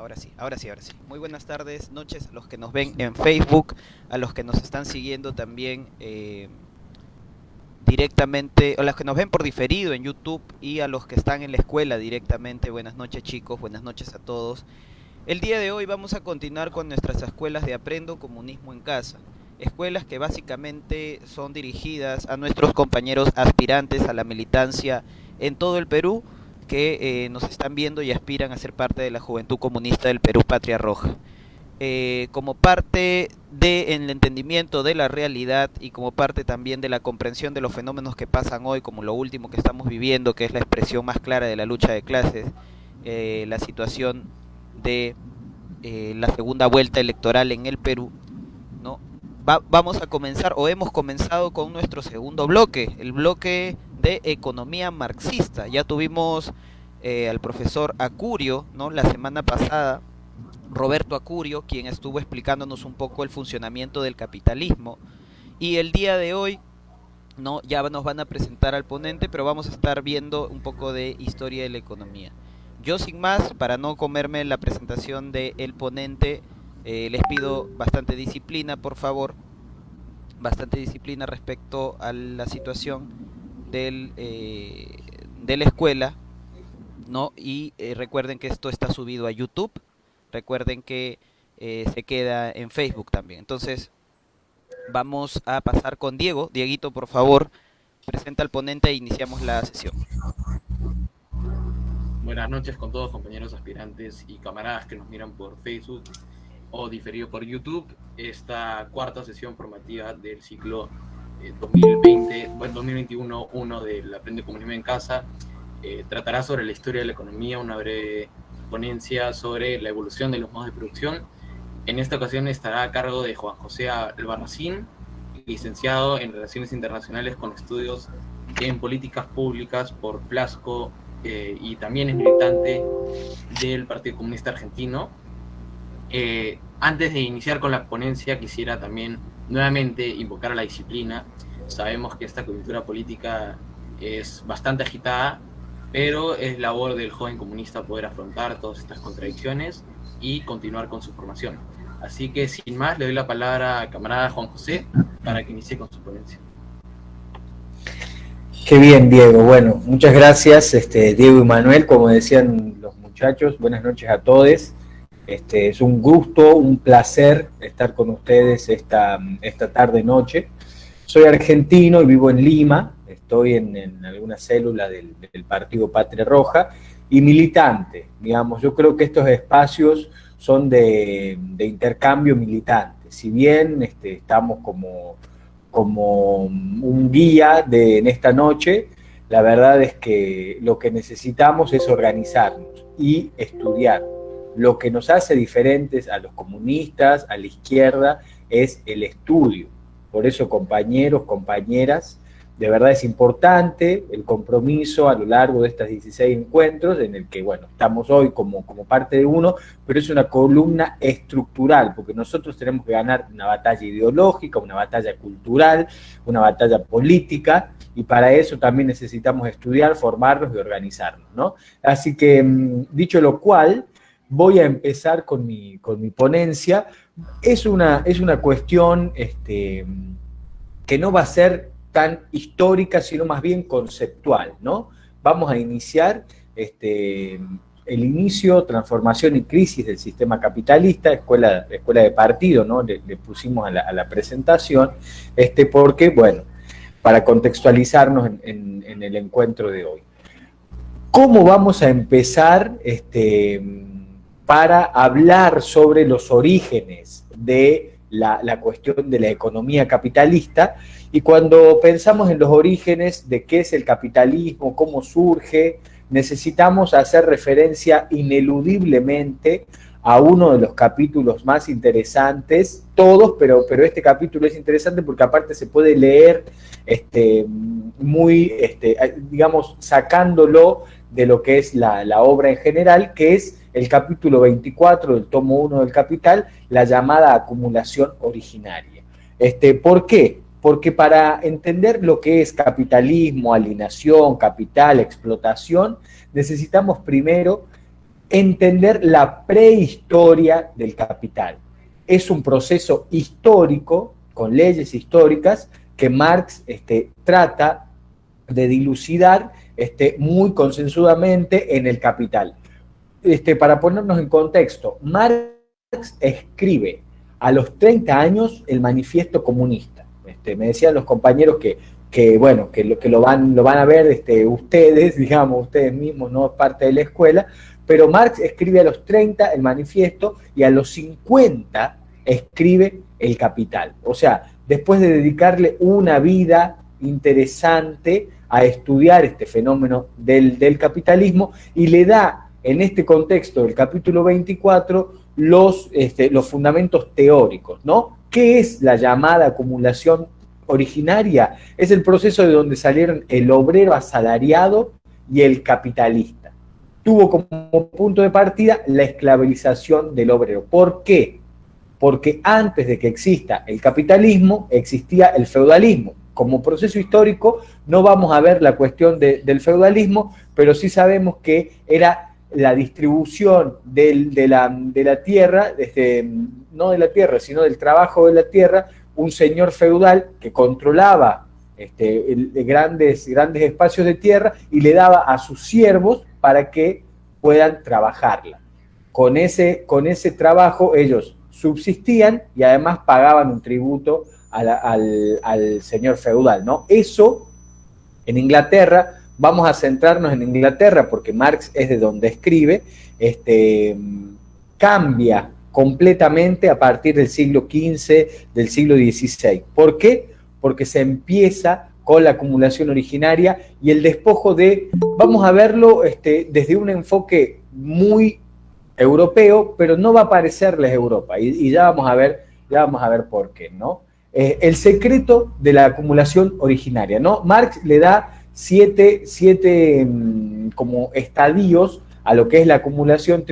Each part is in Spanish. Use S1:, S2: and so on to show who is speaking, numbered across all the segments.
S1: Ahora sí, ahora sí, ahora sí. Muy buenas tardes, noches a los que nos ven en Facebook, a los que nos están siguiendo también directamente, a los que nos ven por diferido en YouTube y a los que están en la escuela directamente. Buenas noches chicos, buenas noches a todos. El día de hoy vamos a continuar con nuestras escuelas de Aprendo Comunismo en Casa. Escuelas que básicamente son dirigidas a nuestros compañeros aspirantes a la militancia en todo el Perú que nos están viendo y aspiran a ser parte de la Juventud Comunista del Perú Patria Roja. Como parte del entendimiento de la realidad y como parte también de la comprensión de los fenómenos que pasan hoy, como lo último que estamos viviendo, que es la expresión más clara de la lucha de clases, la situación de la segunda vuelta electoral en el Perú, ¿no? Vamos a comenzar, o hemos comenzado con nuestro segundo bloque, el bloque de economía marxista. Ya tuvimos al profesor Acurio, ¿no? La semana pasada, Roberto Acurio, quien estuvo explicándonos un poco el funcionamiento del capitalismo. Y el día de hoy, ¿no? Ya nos van a presentar al ponente, pero vamos a estar viendo un poco de historia de la economía. Yo sin más, para no comerme la presentación del ponente, les pido bastante disciplina, por favor, bastante disciplina respecto a la situación de la escuela, ¿no? Y recuerden que esto está subido a YouTube, recuerden que se queda en Facebook también. Entonces, vamos a pasar con Diego. Dieguito, por favor, presenta al ponente e iniciamos la sesión.
S2: Buenas noches con todos compañeros aspirantes y camaradas que nos miran por Facebook o diferido por YouTube. Esta cuarta sesión formativa del ciclo 2021-1 del Aprende Comunismo en Casa tratará sobre la historia de la economía, una breve ponencia sobre la evolución de los modos de producción. En esta ocasión estará a cargo de Juan José Albarracín, licenciado en Relaciones Internacionales con estudios en Políticas Públicas por Plasco, y también es militante del Partido Comunista Argentino. Antes de iniciar con la ponencia, quisiera también nuevamente invocar a la disciplina. Sabemos que esta coyuntura política es bastante agitada, pero es labor del joven comunista poder afrontar todas estas contradicciones y continuar con su formación. Así que, sin más, le doy la palabra al camarada Juan José para que inicie con su ponencia.
S3: Qué bien, Diego. Bueno, muchas gracias, Diego y Manuel. Como decían los muchachos, buenas noches a todos. Es un gusto, un placer estar con ustedes esta tarde-noche. Soy argentino y vivo en Lima. Estoy en alguna célula del Partido Patria Roja y militante. Digamos, yo creo que estos espacios son de intercambio militante. Si bien estamos como un guía en esta noche, la verdad es que lo que necesitamos es organizarnos y estudiar. Lo que nos hace diferentes a los comunistas, a la izquierda, es el estudio. Por eso, compañeros, compañeras, de verdad es importante el compromiso a lo largo de estos 16 encuentros, en el que, bueno, estamos hoy como parte de uno, pero es una columna estructural, porque nosotros tenemos que ganar una batalla ideológica, una batalla cultural, una batalla política, y para eso también necesitamos estudiar, formarnos y organizarnos, ¿no? Así que, dicho lo cual, voy a empezar con mi ponencia. Es una cuestión que no va a ser tan histórica, sino más bien conceptual, ¿no? Vamos a iniciar el inicio, transformación y crisis del sistema capitalista, escuela de partido, ¿no? Le pusimos a la presentación, porque, bueno, para contextualizarnos en el encuentro de hoy. ¿Cómo vamos a empezar para hablar sobre los orígenes de la cuestión de la economía capitalista? Y cuando pensamos en los orígenes de qué es el capitalismo, cómo surge, necesitamos hacer referencia ineludiblemente a uno de los capítulos más interesantes, todos, pero este capítulo es interesante porque aparte se puede leer digamos, sacándolo de lo que es la obra en general, que es el capítulo 24 del tomo 1 del Capital, la llamada acumulación originaria. ¿Por qué? Porque para entender lo que es capitalismo, alienación, capital, explotación, necesitamos primero entender la prehistoria del capital. Es un proceso histórico, con leyes históricas, que Marx trata de dilucidar muy concienzudamente en el Capital. Para ponernos en contexto, Marx escribe a los 30 años el Manifiesto Comunista. Me decían los compañeros que lo van a ver ustedes, digamos, ustedes mismos, no es parte de la escuela, pero Marx escribe a los 30 el Manifiesto y a los 50 escribe el Capital. O sea, después de dedicarle una vida interesante a estudiar este fenómeno del capitalismo, y le da en este contexto del capítulo 24 los fundamentos teóricos, ¿no? ¿Qué es la llamada acumulación originaria? Es el proceso de donde salieron el obrero asalariado y el capitalista. Tuvo como punto de partida la esclavización del obrero. ¿Por qué? Porque antes de que exista el capitalismo, existía el feudalismo. Como proceso histórico no vamos a ver la cuestión del feudalismo, pero sí sabemos que era la distribución de la tierra, no de la tierra, sino del trabajo de la tierra, un señor feudal que controlaba grandes espacios de tierra y le daba a sus siervos para que puedan trabajarla. Con ese trabajo ellos subsistían y además pagaban un tributo al señor feudal, ¿no? Eso en Inglaterra, vamos a centrarnos en Inglaterra porque Marx es de donde escribe, cambia completamente a partir del siglo XV, del siglo XVI. ¿Por qué? Porque se empieza con la acumulación originaria y el despojo vamos a verlo desde un enfoque muy europeo, pero no va a parecerles Europa, y ya vamos a ver por qué, ¿no? El secreto de la acumulación originaria, ¿no? Marx le da siete como estadios a lo que es la acumulación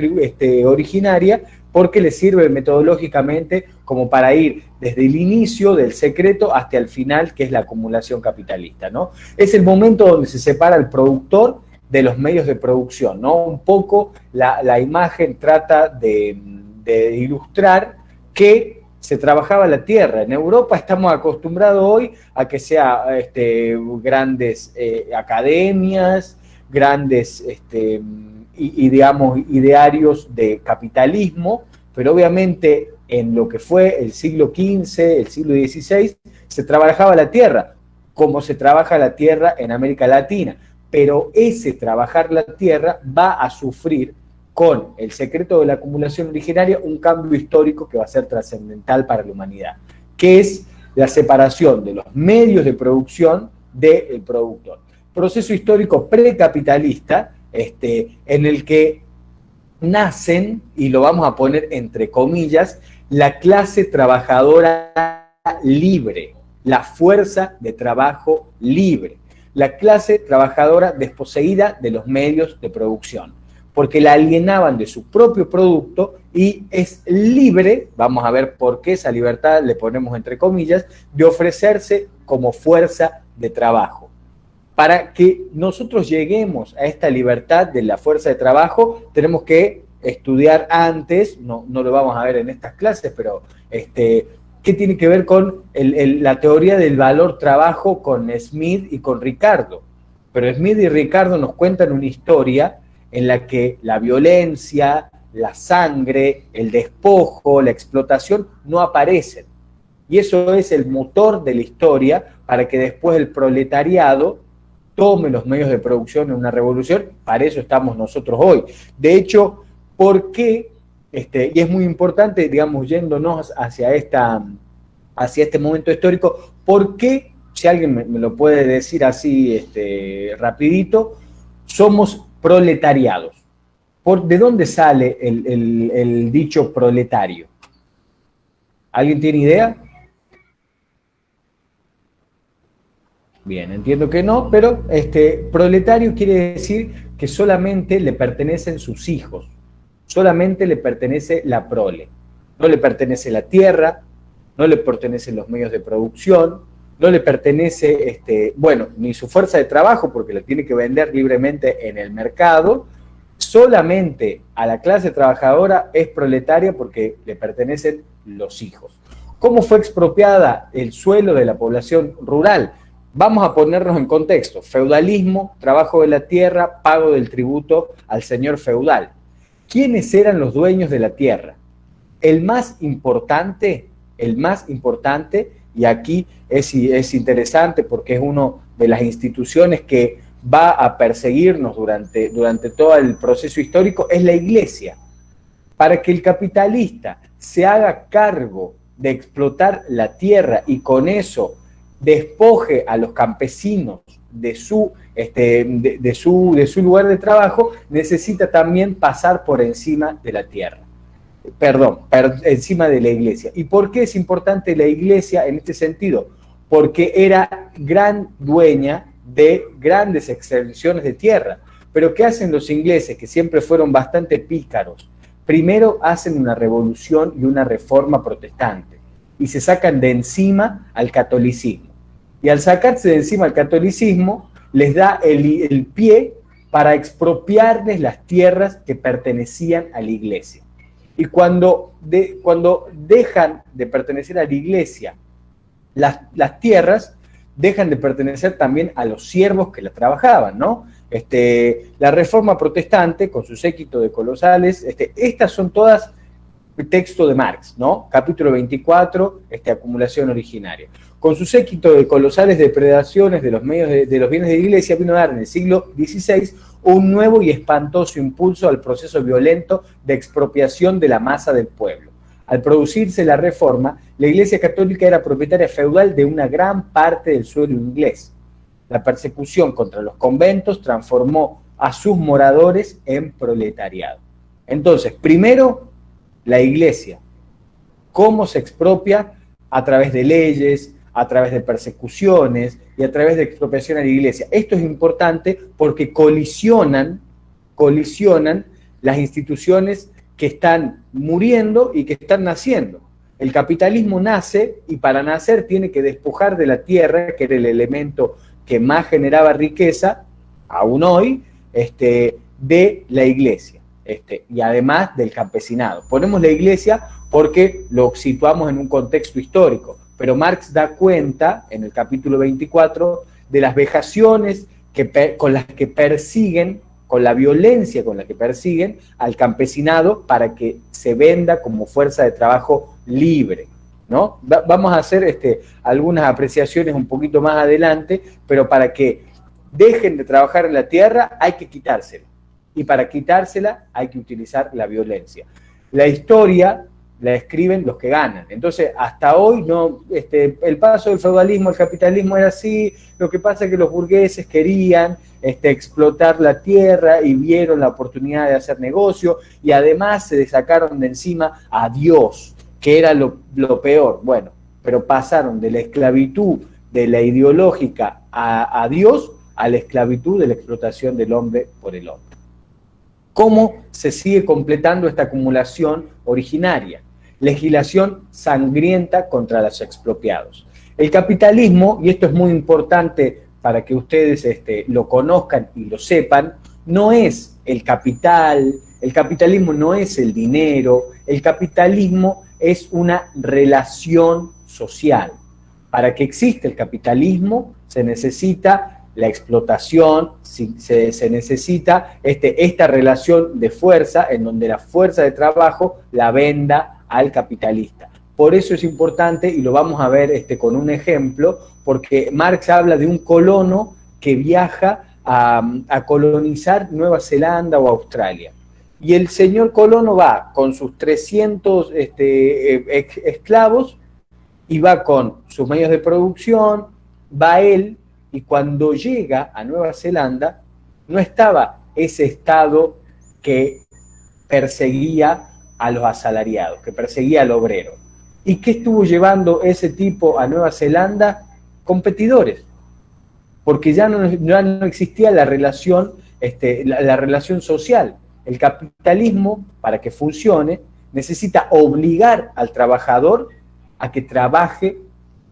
S3: originaria, porque le sirve metodológicamente como para ir desde el inicio del secreto hasta el final, que es la acumulación capitalista, ¿no? Es el momento donde se separa el productor de los medios de producción, ¿no? Un poco la imagen trata de ilustrar que se trabajaba la tierra. En Europa estamos acostumbrados hoy a que sea grandes academias, grandes digamos, idearios de capitalismo, pero obviamente en lo que fue el siglo XV, el siglo XVI, se trabajaba la tierra, como se trabaja la tierra en América Latina, pero ese trabajar la tierra va a sufrir con el secreto de la acumulación originaria un cambio histórico que va a ser trascendental para la humanidad, que es la separación de los medios de producción del productor. Proceso histórico precapitalista, en el que nacen, y lo vamos a poner entre comillas, la clase trabajadora libre, la fuerza de trabajo libre, la clase trabajadora desposeída de los medios de producción, porque la alienaban de su propio producto y es libre, vamos a ver por qué esa libertad le ponemos entre comillas, de ofrecerse como fuerza de trabajo. Para que nosotros lleguemos a esta libertad de la fuerza de trabajo, tenemos que estudiar antes, no lo vamos a ver en estas clases, pero ¿qué tiene que ver con la teoría del valor trabajo con Smith y con Ricardo? Pero Smith y Ricardo nos cuentan una historia en la que la violencia, la sangre, el despojo, la explotación no aparecen. Y eso es el motor de la historia para que después el proletariado tome los medios de producción en una revolución. Para eso estamos nosotros hoy. De hecho, ¿por qué? Y es muy importante, digamos, yéndonos hacia este momento histórico, ¿por qué, si alguien me lo puede decir así rapidito, somos proletariados? ¿De dónde sale el dicho proletario? ¿Alguien tiene idea? Bien, entiendo que no, pero proletario quiere decir que solamente le pertenecen sus hijos, solamente le pertenece la prole, no le pertenece la tierra, no le pertenecen los medios de producción, no le pertenece, ni su fuerza de trabajo, porque la tiene que vender libremente en el mercado, solamente a la clase trabajadora es proletaria porque le pertenecen los hijos. ¿Cómo fue expropiada el suelo de la población rural? Vamos a ponernos en contexto. Feudalismo, trabajo de la tierra, pago del tributo al señor feudal. ¿Quiénes eran los dueños de la tierra? El más importante, y aquí es interesante porque es una de las instituciones que va a perseguirnos durante todo el proceso histórico, es la Iglesia. Para que el capitalista se haga cargo de explotar la tierra y con eso despoje a los campesinos de su lugar de trabajo, necesita también pasar por encima de la tierra. Encima de la Iglesia. ¿Y por qué es importante la Iglesia en este sentido? Porque era gran dueña de grandes extensiones de tierra. Pero ¿qué hacen los ingleses, que siempre fueron bastante pícaros? Primero hacen una revolución y una reforma protestante y se sacan de encima al catolicismo. Y al sacarse de encima al catolicismo, les da el pie para expropiarles las tierras que pertenecían a la Iglesia. Y cuando dejan de pertenecer a la Iglesia, las tierras dejan de pertenecer también a los siervos que la trabajaban, ¿no? La reforma protestante, con su séquito de colosales, estas son todas texto de Marx, ¿no? Capítulo 24, acumulación originaria. Con su séquito de colosales depredaciones de los medios de los bienes de la Iglesia, vino a dar en el siglo XVI un nuevo y espantoso impulso al proceso violento de expropiación de la masa del pueblo. Al producirse la reforma, la Iglesia Católica era propietaria feudal de una gran parte del suelo inglés. La persecución contra los conventos transformó a sus moradores en proletariado. Entonces, primero, la Iglesia. ¿Cómo se expropia? A través de leyes, a través de persecuciones y a través de expropiación a la Iglesia. Esto es importante porque colisionan las instituciones que están muriendo y que están naciendo. El capitalismo nace y para nacer tiene que despojar de la tierra, que era el elemento que más generaba riqueza, aún hoy, de la Iglesia, y además del campesinado. Ponemos la Iglesia porque lo situamos en un contexto histórico, pero Marx da cuenta, en el capítulo 24, de las vejaciones con las que persiguen, con la violencia con la que persiguen al campesinado para que se venda como fuerza de trabajo libre, ¿no? Vamos a hacer algunas apreciaciones un poquito más adelante, pero para que dejen de trabajar en la tierra hay que quitársela, y para quitársela hay que utilizar la violencia. La historia la escriben los que ganan. Entonces, hasta hoy, no, el paso del feudalismo al capitalismo era así. Lo que pasa es que los burgueses querían explotar la tierra y vieron la oportunidad de hacer negocio, y además se sacaron de encima a Dios, que era lo peor. Bueno, pero pasaron de la esclavitud de la ideológica a Dios a la esclavitud de la explotación del hombre por el hombre. ¿Cómo se sigue completando esta acumulación originaria? Legislación sangrienta contra los expropiados. El capitalismo, y esto es muy importante para que ustedes lo conozcan y lo sepan, no es el capital, el capitalismo no es el dinero, el capitalismo es una relación social. Para que exista el capitalismo se necesita la explotación, se necesita esta relación de fuerza en donde la fuerza de trabajo la venda al capitalista. Por eso es importante, y lo vamos a ver con un ejemplo, porque Marx habla de un colono que viaja a colonizar Nueva Zelanda o Australia. Y el señor colono va con sus 300 esclavos y va con sus medios de producción, va él, y cuando llega a Nueva Zelanda no estaba ese Estado que perseguía a los asalariados, que perseguía al obrero. ¿Y qué estuvo llevando ese tipo a Nueva Zelanda? Competidores, porque ya no existía la relación, la relación social. El capitalismo, para que funcione, necesita obligar al trabajador a que trabaje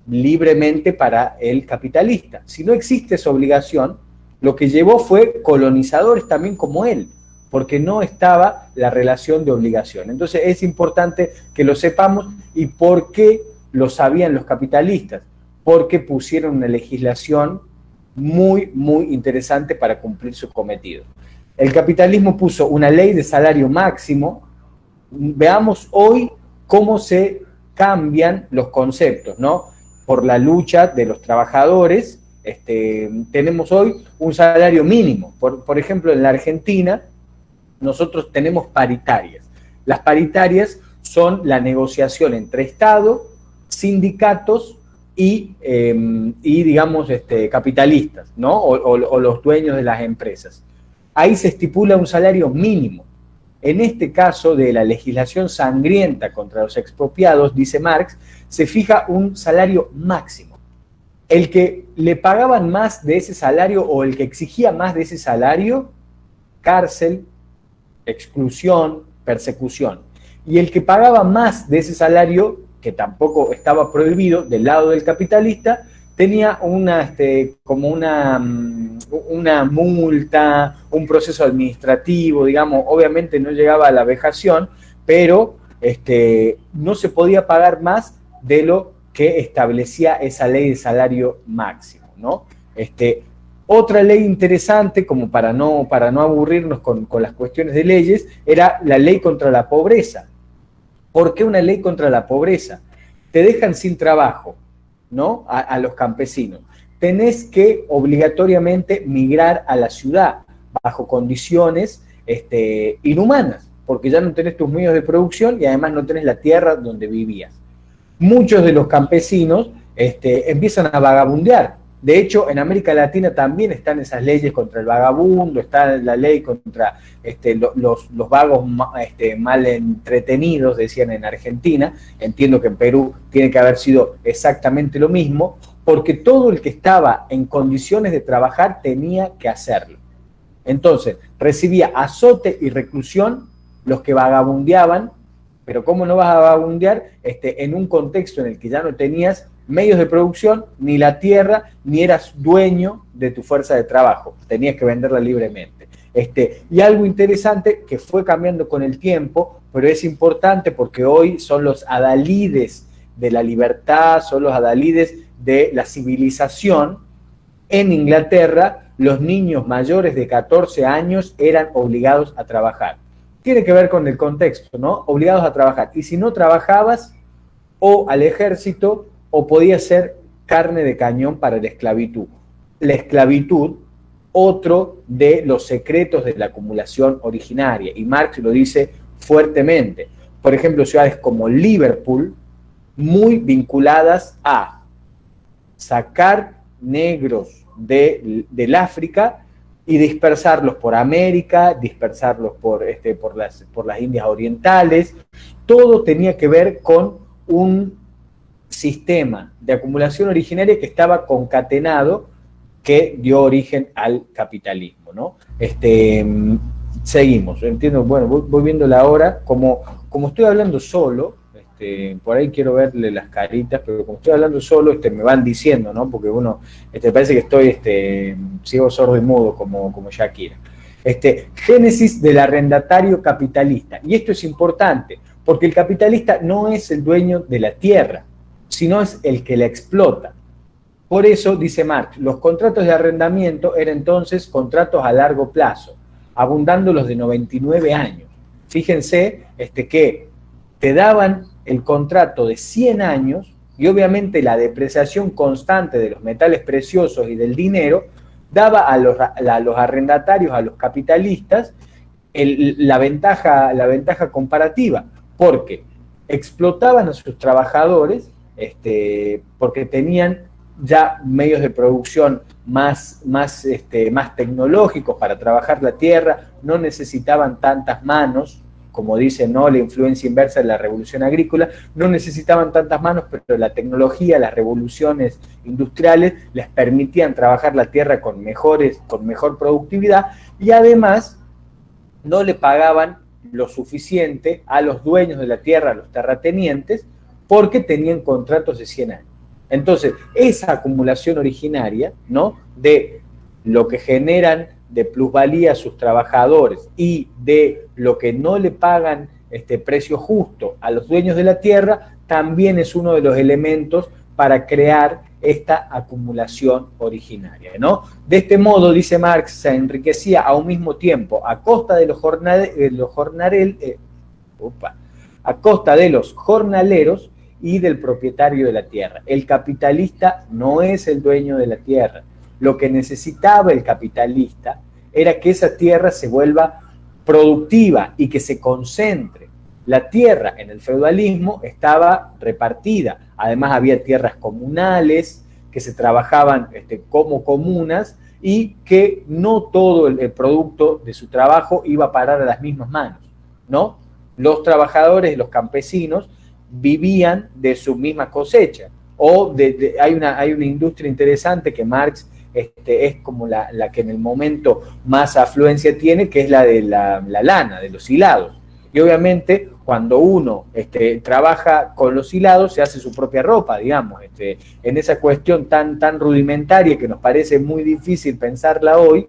S3: libremente para el capitalista. Si no existe esa obligación, lo que llevó fue colonizadores también como él, porque no estaba la relación de obligación. Entonces es importante que lo sepamos. ¿Y por qué lo sabían los capitalistas? Porque pusieron una legislación muy, muy interesante para cumplir su cometido. El capitalismo puso una ley de salario máximo. Veamos hoy cómo se cambian los conceptos, ¿no? Por la lucha de los trabajadores, tenemos hoy un salario mínimo. Por ejemplo, en la Argentina, nosotros tenemos paritarias. Las paritarias son la negociación entre Estado, sindicatos y digamos, capitalistas, ¿no? O los dueños de las empresas. Ahí se estipula un salario mínimo. En este caso de la legislación sangrienta contra los expropiados, dice Marx, se fija un salario máximo. El que le pagaban más de ese salario o el que exigía más de ese salario, cárcel, exclusión, persecución. Y el que pagaba más de ese salario, que tampoco estaba prohibido, del lado del capitalista, tenía como una multa, un proceso administrativo, digamos, obviamente no llegaba a la vejación, pero no se podía pagar más de lo que establecía esa ley de salario máximo, ¿no? Otra ley interesante, como para no aburrirnos con las cuestiones de leyes, era la ley contra la pobreza. ¿Por qué una ley contra la pobreza? Te dejan sin trabajo, ¿no? A los campesinos. Tenés que obligatoriamente migrar a la ciudad bajo condiciones inhumanas, porque ya no tenés tus medios de producción y además no tenés la tierra donde vivías. Muchos de los campesinos empiezan a vagabundear. De hecho, en América Latina también están esas leyes contra el vagabundo, está la ley contra los vagos mal entretenidos, decían en Argentina. Entiendo que en Perú tiene que haber sido exactamente lo mismo, porque todo el que estaba en condiciones de trabajar tenía que hacerlo. Entonces, recibía azote y reclusión los que vagabundeaban, pero ¿cómo no vas a vagabundear en un contexto en el que ya no tenías medios de producción, ni la tierra, ni eras dueño de tu fuerza de trabajo? Tenías que venderla libremente. Y algo interesante que fue cambiando con el tiempo, pero es importante porque hoy son los adalides de la libertad, son los adalides de la civilización. En Inglaterra, los niños mayores de 14 años eran obligados a trabajar. Tiene que ver con el contexto, ¿no? Obligados a trabajar. Y si no trabajabas, o al ejército, o podía ser carne de cañón para la esclavitud. La esclavitud, otro de los secretos de la acumulación originaria, y Marx lo dice fuertemente. Por ejemplo, ciudades como Liverpool, muy vinculadas a sacar negros del África y dispersarlos por América, dispersarlos por las Indias Orientales. Todo tenía que ver con un sistema de acumulación originaria que estaba concatenado, que dio origen al capitalismo, ¿no? Seguimos, entiendo, bueno, voy viendo la hora, como estoy hablando solo, por ahí quiero verle las caritas, pero como estoy hablando solo, me van diciendo, ¿no? Porque uno, parece que estoy ciego, sordo y mudo, como Shakira. Génesis del arrendatario capitalista, y esto es importante, porque el capitalista no es el dueño de la tierra, sino es el que la explota. Por eso, dice Marx, los contratos de arrendamiento eran entonces contratos a largo plazo, abundando los de 99 años. Fíjense que te daban el contrato de 100 años y obviamente la depreciación constante de los metales preciosos y del dinero daba a los arrendatarios, a los capitalistas, la ventaja comparativa, porque explotaban a sus trabajadores, porque tenían ya medios de producción más tecnológicos para trabajar la tierra, no necesitaban tantas manos, como dice, ¿no?, la influencia inversa de la revolución agrícola, no necesitaban tantas manos, pero la tecnología, las revoluciones industriales les permitían trabajar la tierra con mejor productividad, y además no le pagaban lo suficiente a los dueños de la tierra, a los terratenientes, porque tenían contratos de 100 años. Entonces, esa acumulación originaria, ¿no?, de lo que generan de plusvalía a sus trabajadores y de lo que no le pagan precio justo a los dueños de la tierra, también es uno de los elementos para crear esta acumulación originaria, ¿no? De este modo, dice Marx, se enriquecía a un mismo tiempo a costa de los jornaleros y del propietario de la tierra. El capitalista no es el dueño de la tierra. Lo que necesitaba el capitalista era que esa tierra se vuelva productiva y que se concentre. La tierra en el feudalismo estaba repartida. Además había tierras comunales que se trabajaban como comunas y que no todo el producto de su trabajo iba a parar a las mismas manos, ¿no? Los trabajadores, los campesinos, vivían de su misma cosecha. Hay una industria interesante que Marx es como la que en el momento más afluencia tiene, que es la de la lana, de los hilados. Y obviamente cuando uno trabaja con los hilados se hace su propia ropa, digamos, en esa cuestión tan rudimentaria que nos parece muy difícil pensarla hoy,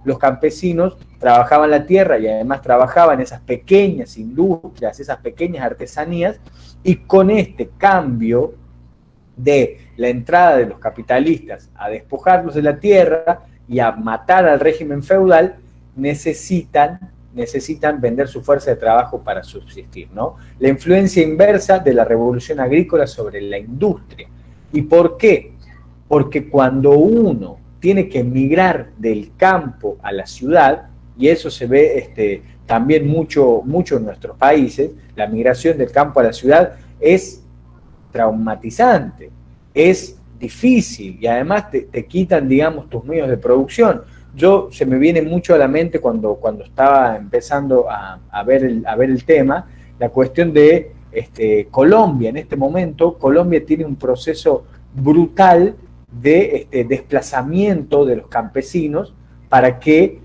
S3: los campesinos trabajaban la tierra y además trabajaban esas pequeñas industrias, esas pequeñas artesanías, y con este cambio de la entrada de los capitalistas a despojarlos de la tierra y a matar al régimen feudal, necesitan vender su fuerza de trabajo para subsistir, ¿no? La influencia inversa de la revolución agrícola sobre la industria. ¿Y por qué? Porque cuando uno tiene que migrar del campo a la ciudad, y eso se ve también mucho en nuestros países, la migración del campo a la ciudad es traumatizante, es difícil y además te quitan, digamos, tus medios de producción. Se me viene mucho a la mente cuando estaba empezando a ver el tema, la cuestión de Colombia. En este momento, Colombia tiene un proceso brutal de desplazamiento de los campesinos para que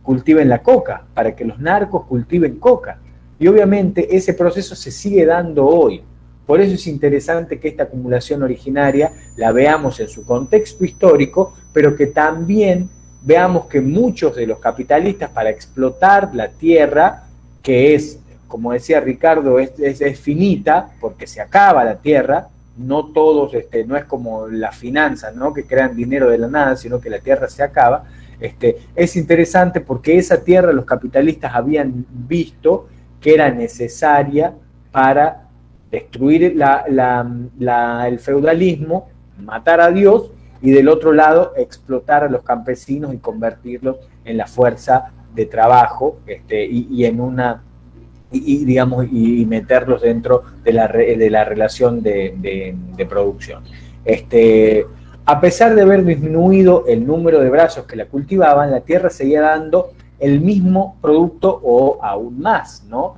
S3: cultiven la coca, para que los narcos cultiven coca. Y obviamente ese proceso se sigue dando hoy. Por eso es interesante que esta acumulación originaria la veamos en su contexto histórico, pero que también veamos que muchos de los capitalistas, para explotar la tierra, que es, como decía Ricardo, es finita, porque se acaba la tierra, no todos, no es como las finanzas, ¿no?, que crean dinero de la nada, sino que la tierra se acaba. Es interesante porque esa tierra los capitalistas habían visto que era necesaria para destruir el feudalismo, matar a Dios, y del otro lado explotar a los campesinos y convertirlos en la fuerza de trabajo y meterlos dentro de la relación de producción. A pesar de haber disminuido el número de brazos que la cultivaban, la tierra seguía dando el mismo producto o aún más, ¿no?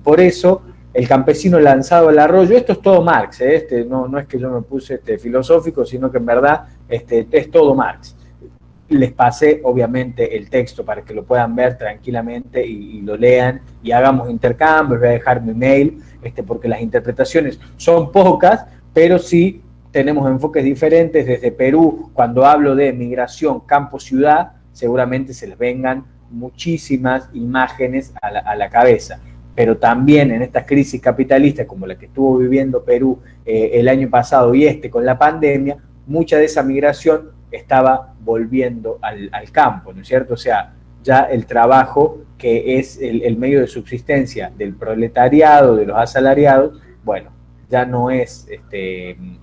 S3: Por eso el campesino lanzado al arroyo, esto es todo Marx, no es que yo me puse filosófico, sino que en verdad es todo Marx. Les pasé obviamente el texto para que lo puedan ver tranquilamente y lo lean y hagamos intercambios. Voy a dejar mi mail, porque las interpretaciones son pocas, pero sí tenemos enfoques diferentes. Desde Perú, cuando hablo de migración campo-ciudad, seguramente se les vengan muchísimas imágenes a la cabeza. Pero también en estas crisis capitalistas como la que estuvo viviendo Perú el año pasado y con la pandemia, mucha de esa migración estaba volviendo al campo, ¿no es cierto? O sea, ya el trabajo, que es el medio de subsistencia del proletariado, de los asalariados, bueno, ya no es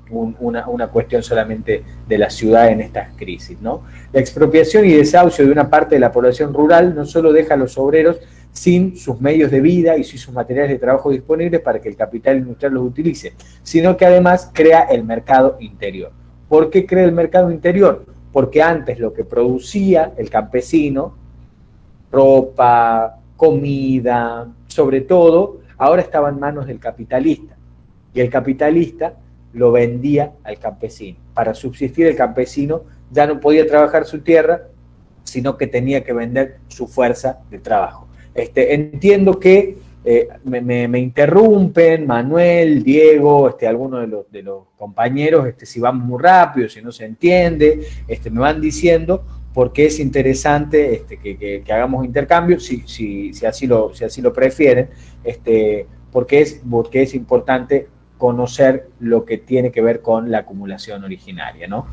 S3: una cuestión solamente de la ciudad en estas crisis, ¿no? La expropiación y desahucio de una parte de la población rural no solo deja a los obreros sin sus medios de vida y sin sus materiales de trabajo disponibles para que el capital industrial los utilice, sino que además crea el mercado interior. ¿Por qué crea el mercado interior? Porque antes lo que producía el campesino, ropa, comida, sobre todo, ahora estaba en manos del capitalista. Y el capitalista lo vendía al campesino. Para subsistir el campesino ya no podía trabajar su tierra, sino que tenía que vender su fuerza de trabajo. Entiendo que me interrumpen, Manuel, Diego, algunos de los compañeros, si vamos muy rápido, si no se entiende, me van diciendo, porque es interesante que hagamos intercambio, si así lo prefieren, porque es importante conocer lo que tiene que ver con la acumulación originaria, ¿no?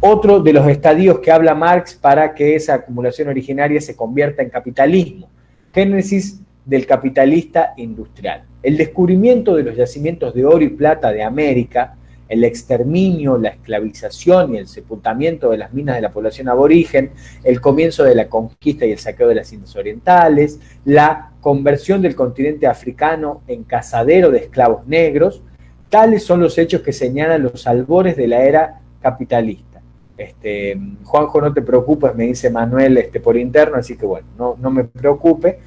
S3: Otro de los estadios que habla Marx para que esa acumulación originaria se convierta en capitalismo. Génesis del capitalista industrial. El descubrimiento de los yacimientos de oro y plata de América, el exterminio, la esclavización y el sepultamiento de las minas de la población aborigen, el comienzo de la conquista y el saqueo de las Indias Orientales, la conversión del continente africano en cazadero de esclavos negros, tales son los hechos que señalan los albores de la era capitalista. Juanjo, no te preocupes, me dice Manuel por interno, así que bueno, no me preocupe,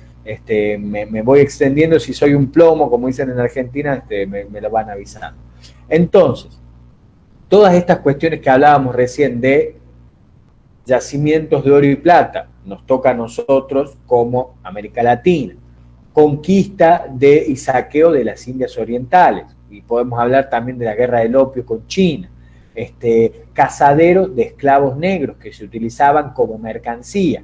S3: me voy extendiendo, si soy un plomo, como dicen en Argentina, me lo van avisando. Entonces, todas estas cuestiones que hablábamos recién de yacimientos de oro y plata, nos toca a nosotros como América Latina, conquista y saqueo de las Indias Orientales, y podemos hablar también de la guerra del opio con China, cazadero de esclavos negros que se utilizaban como mercancía,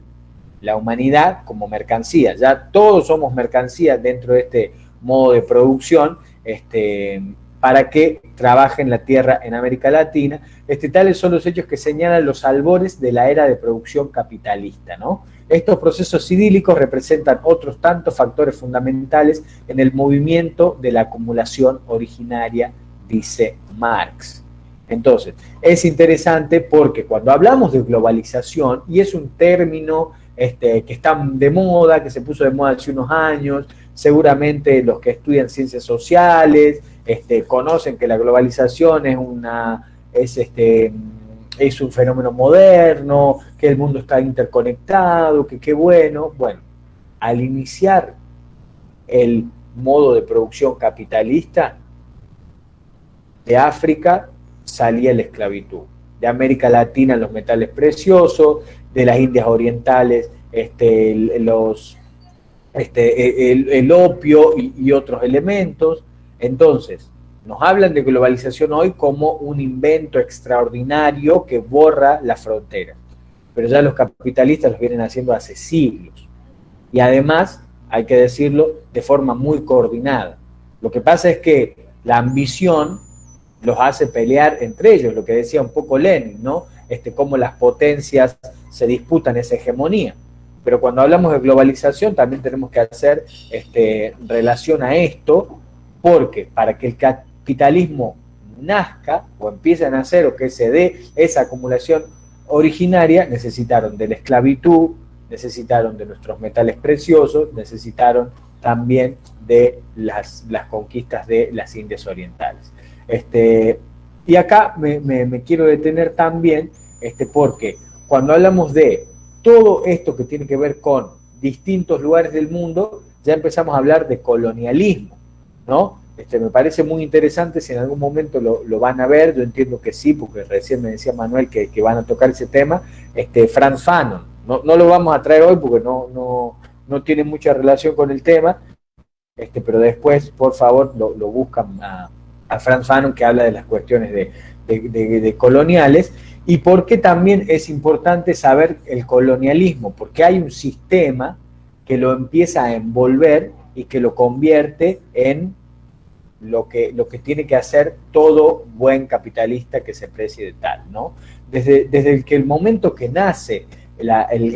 S3: la humanidad como mercancía, ya todos somos mercancías dentro de este modo de producción, para que trabajen la tierra en América Latina. Tales son los hechos que señalan los albores de la era de producción capitalista, ¿no? Estos procesos idílicos representan otros tantos factores fundamentales en el movimiento de la acumulación originaria, dice Marx. Entonces, es interesante porque cuando hablamos de globalización, y es un término que está de moda, que se puso de moda hace unos años, seguramente los que estudian ciencias sociales conocen que la globalización es un fenómeno moderno, que el mundo está interconectado, que qué bueno. Bueno, al iniciar el modo de producción capitalista, de África salía la esclavitud, de América Latina los metales preciosos, de las Indias Orientales el opio y otros elementos. Entonces, nos hablan de globalización hoy como un invento extraordinario que borra las fronteras, pero ya los capitalistas los vienen haciendo hace siglos, y además, hay que decirlo, de forma muy coordinada. Lo que pasa es que la ambición los hace pelear entre ellos, lo que decía un poco Lenin, ¿no? Cómo las potencias se disputan esa hegemonía. Pero cuando hablamos de globalización también tenemos que hacer relación a esto, porque para que el capitalismo nazca o empiece a nacer o que se dé esa acumulación originaria, necesitaron de la esclavitud, necesitaron de nuestros metales preciosos, necesitaron también de las conquistas de las Indias Orientales. Y acá me quiero detener también, porque cuando hablamos de todo esto que tiene que ver con distintos lugares del mundo, ya empezamos a hablar de colonialismo, ¿no? Me parece muy interesante, si en algún momento lo van a ver, yo entiendo que sí, porque recién me decía Manuel que van a tocar ese tema, Frantz Fanon, no lo vamos a traer hoy porque no tiene mucha relación con el tema, pero después, por favor, lo buscan a Frantz Fanon, que habla de las cuestiones de coloniales, y por qué también es importante saber el colonialismo, porque hay un sistema que lo empieza a envolver y que lo convierte en lo que tiene que hacer todo buen capitalista que se precie de tal, ¿no? Desde el momento que nace el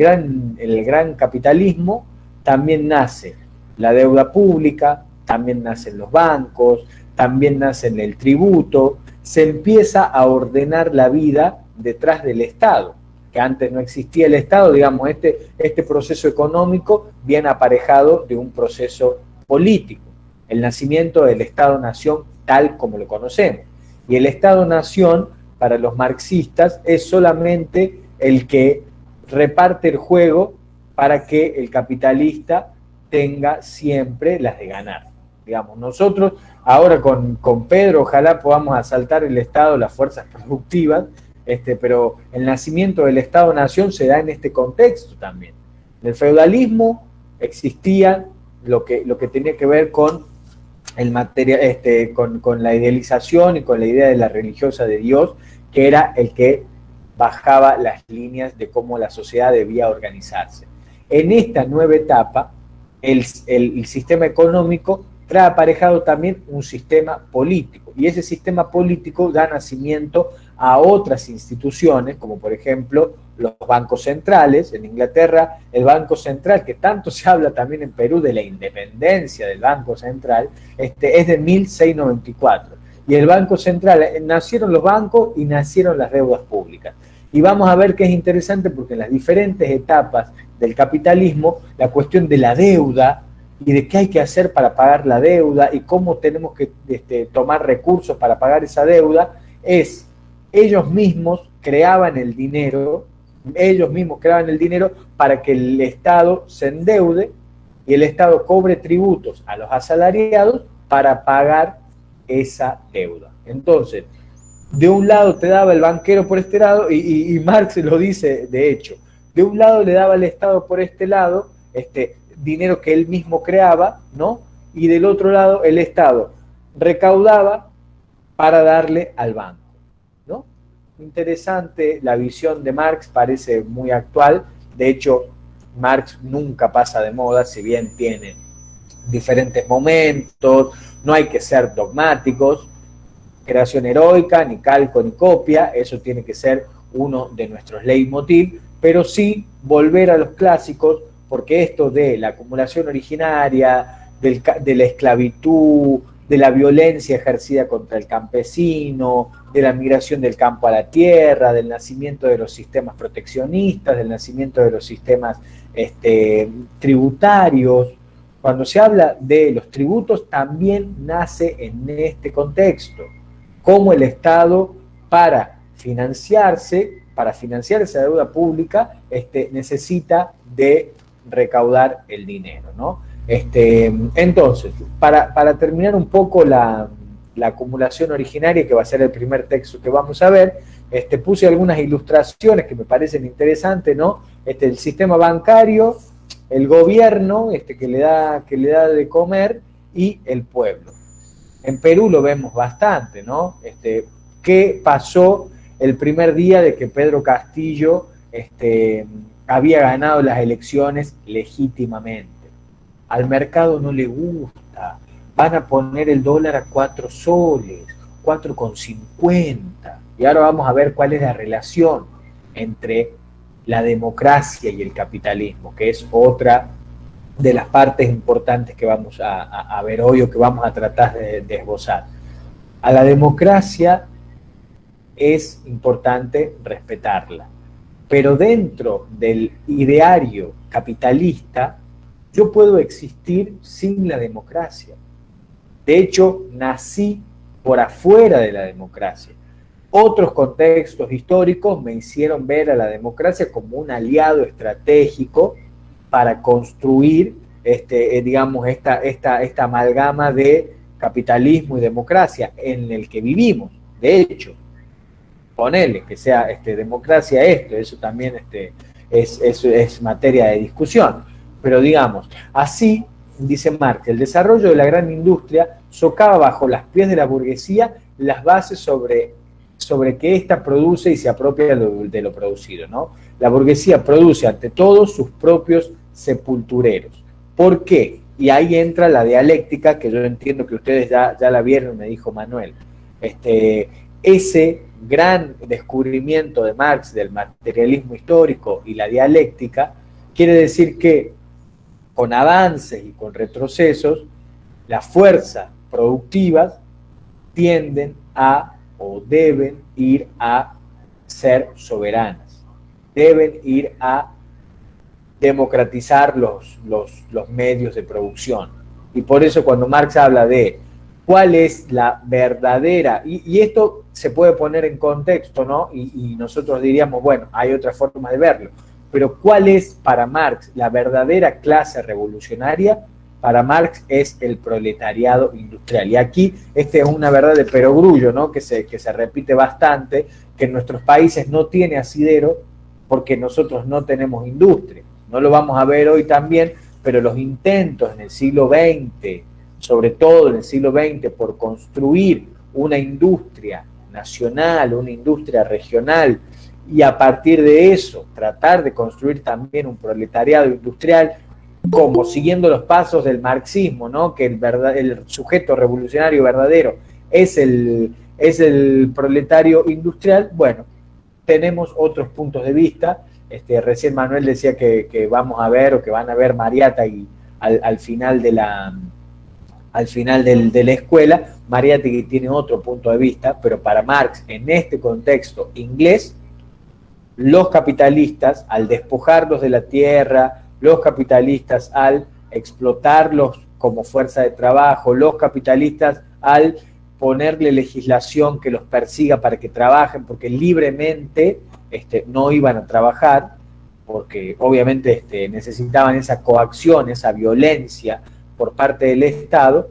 S3: gran capitalismo, también nace la deuda pública, también nacen los bancos, también nace el tributo, se empieza a ordenar la vida detrás del Estado, que antes no existía el Estado, digamos, este proceso económico viene aparejado de un proceso político, el nacimiento del Estado-Nación tal como lo conocemos. Y el Estado-Nación, para los marxistas, es solamente el que reparte el juego para que el capitalista tenga siempre las de ganar. Digamos, nosotros ahora con Pedro ojalá podamos asaltar el Estado, las fuerzas productivas, pero el nacimiento del Estado-Nación se da en este contexto también. En el feudalismo existía lo que tenía que ver con el con la idealización y con la idea de la religiosa de Dios, que era el que bajaba las líneas de cómo la sociedad debía organizarse. En esta nueva etapa, el sistema económico trae aparejado también un sistema político, y ese sistema político da nacimiento a otras instituciones, como por ejemplo los bancos centrales. En Inglaterra, el Banco Central, que tanto se habla también en Perú de la independencia del Banco Central, es de 1694. Y el Banco Central, nacieron los bancos y nacieron las deudas públicas. Y vamos a ver que es interesante porque en las diferentes etapas del capitalismo, la cuestión de la deuda y de qué hay que hacer para pagar la deuda y cómo tenemos que tomar recursos para pagar esa deuda, ellos mismos creaban el dinero para que el Estado se endeude y el Estado cobre tributos a los asalariados para pagar esa deuda. Entonces, de un lado te daba el banquero por este lado, y Marx lo dice de hecho, de un lado le daba el Estado por este lado, dinero que él mismo creaba, ¿no? Y del otro lado el Estado recaudaba para darle al banco, ¿no? Interesante la visión de Marx, parece muy actual. De hecho, Marx nunca pasa de moda, si bien tiene diferentes momentos, no hay que ser dogmáticos, creación heroica, ni calco ni copia, eso tiene que ser uno de nuestros leitmotiv, pero sí volver a los clásicos, porque esto de la acumulación originaria, de la esclavitud, de la violencia ejercida contra el campesino, de la migración del campo a la tierra, del nacimiento de los sistemas proteccionistas, del nacimiento de los sistemas tributarios. Cuando se habla de los tributos, también nace en este contexto, cómo el Estado, para financiar esa deuda pública, necesita de recaudar el dinero, ¿no? Entonces, para terminar un poco la acumulación originaria, que va a ser el primer texto que vamos a ver, puse algunas ilustraciones que me parecen interesantes, ¿no? El sistema bancario, el gobierno, que le da de comer, y el pueblo. En Perú lo vemos bastante, ¿no? ¿Qué pasó el primer día de que Pedro Castillo había ganado las elecciones legítimamente? Al mercado no le gusta, van a poner el dólar a 4 soles, 4,50. Y ahora vamos a ver cuál es la relación entre la democracia y el capitalismo, que es otra de las partes importantes que vamos a ver hoy, o que vamos a tratar de esbozar. A la democracia es importante respetarla, pero dentro del ideario capitalista yo puedo existir sin la democracia. De hecho, nací por afuera de la democracia. Otros contextos históricos me hicieron ver a la democracia como un aliado estratégico para construir esta amalgama de capitalismo y democracia en el que vivimos. De hecho, ponele que sea democracia eso también es materia de discusión. Pero digamos, así, dice Marx, el desarrollo de la gran industria socava bajo los pies de la burguesía las bases sobre que ésta produce y se apropia de lo producido, ¿no? La burguesía produce ante todo sus propios sepultureros. ¿Por qué? Y ahí entra la dialéctica, que yo entiendo que ustedes ya la vieron, me dijo Manuel. Ese gran descubrimiento de Marx del materialismo histórico y la dialéctica quiere decir que con avances y con retrocesos, las fuerzas productivas tienden a o deben ir a ser soberanas, deben ir a democratizar los medios de producción. Y por eso cuando Marx habla de cuál es la verdadera, y esto se puede poner en contexto, ¿no? Y nosotros diríamos, bueno, hay otras formas de verlo, pero ¿cuál es para Marx la verdadera clase revolucionaria? Para Marx es el proletariado industrial. Y aquí es una verdad de perogrullo, ¿no? que se repite bastante, que en nuestros países no tiene asidero porque nosotros no tenemos industria. No lo vamos a ver hoy también, pero los intentos en el siglo XX, sobre todo en el siglo XX, por construir una industria nacional, una industria regional y a partir de eso tratar de construir también un proletariado industrial, como siguiendo los pasos del marxismo, ¿no? Que el sujeto revolucionario verdadero es el proletario industrial. Bueno, tenemos otros puntos de vista. Recién Manuel decía que vamos a ver, o que van a ver Mariátegui al final de la escuela. Mariátegui tiene otro punto de vista, pero para Marx, en este contexto inglés, los capitalistas, al despojarlos de la tierra, los capitalistas al explotarlos como fuerza de trabajo, los capitalistas al ponerle legislación que los persiga para que trabajen, porque libremente no iban a trabajar, porque obviamente necesitaban esa coacción, esa violencia por parte del Estado,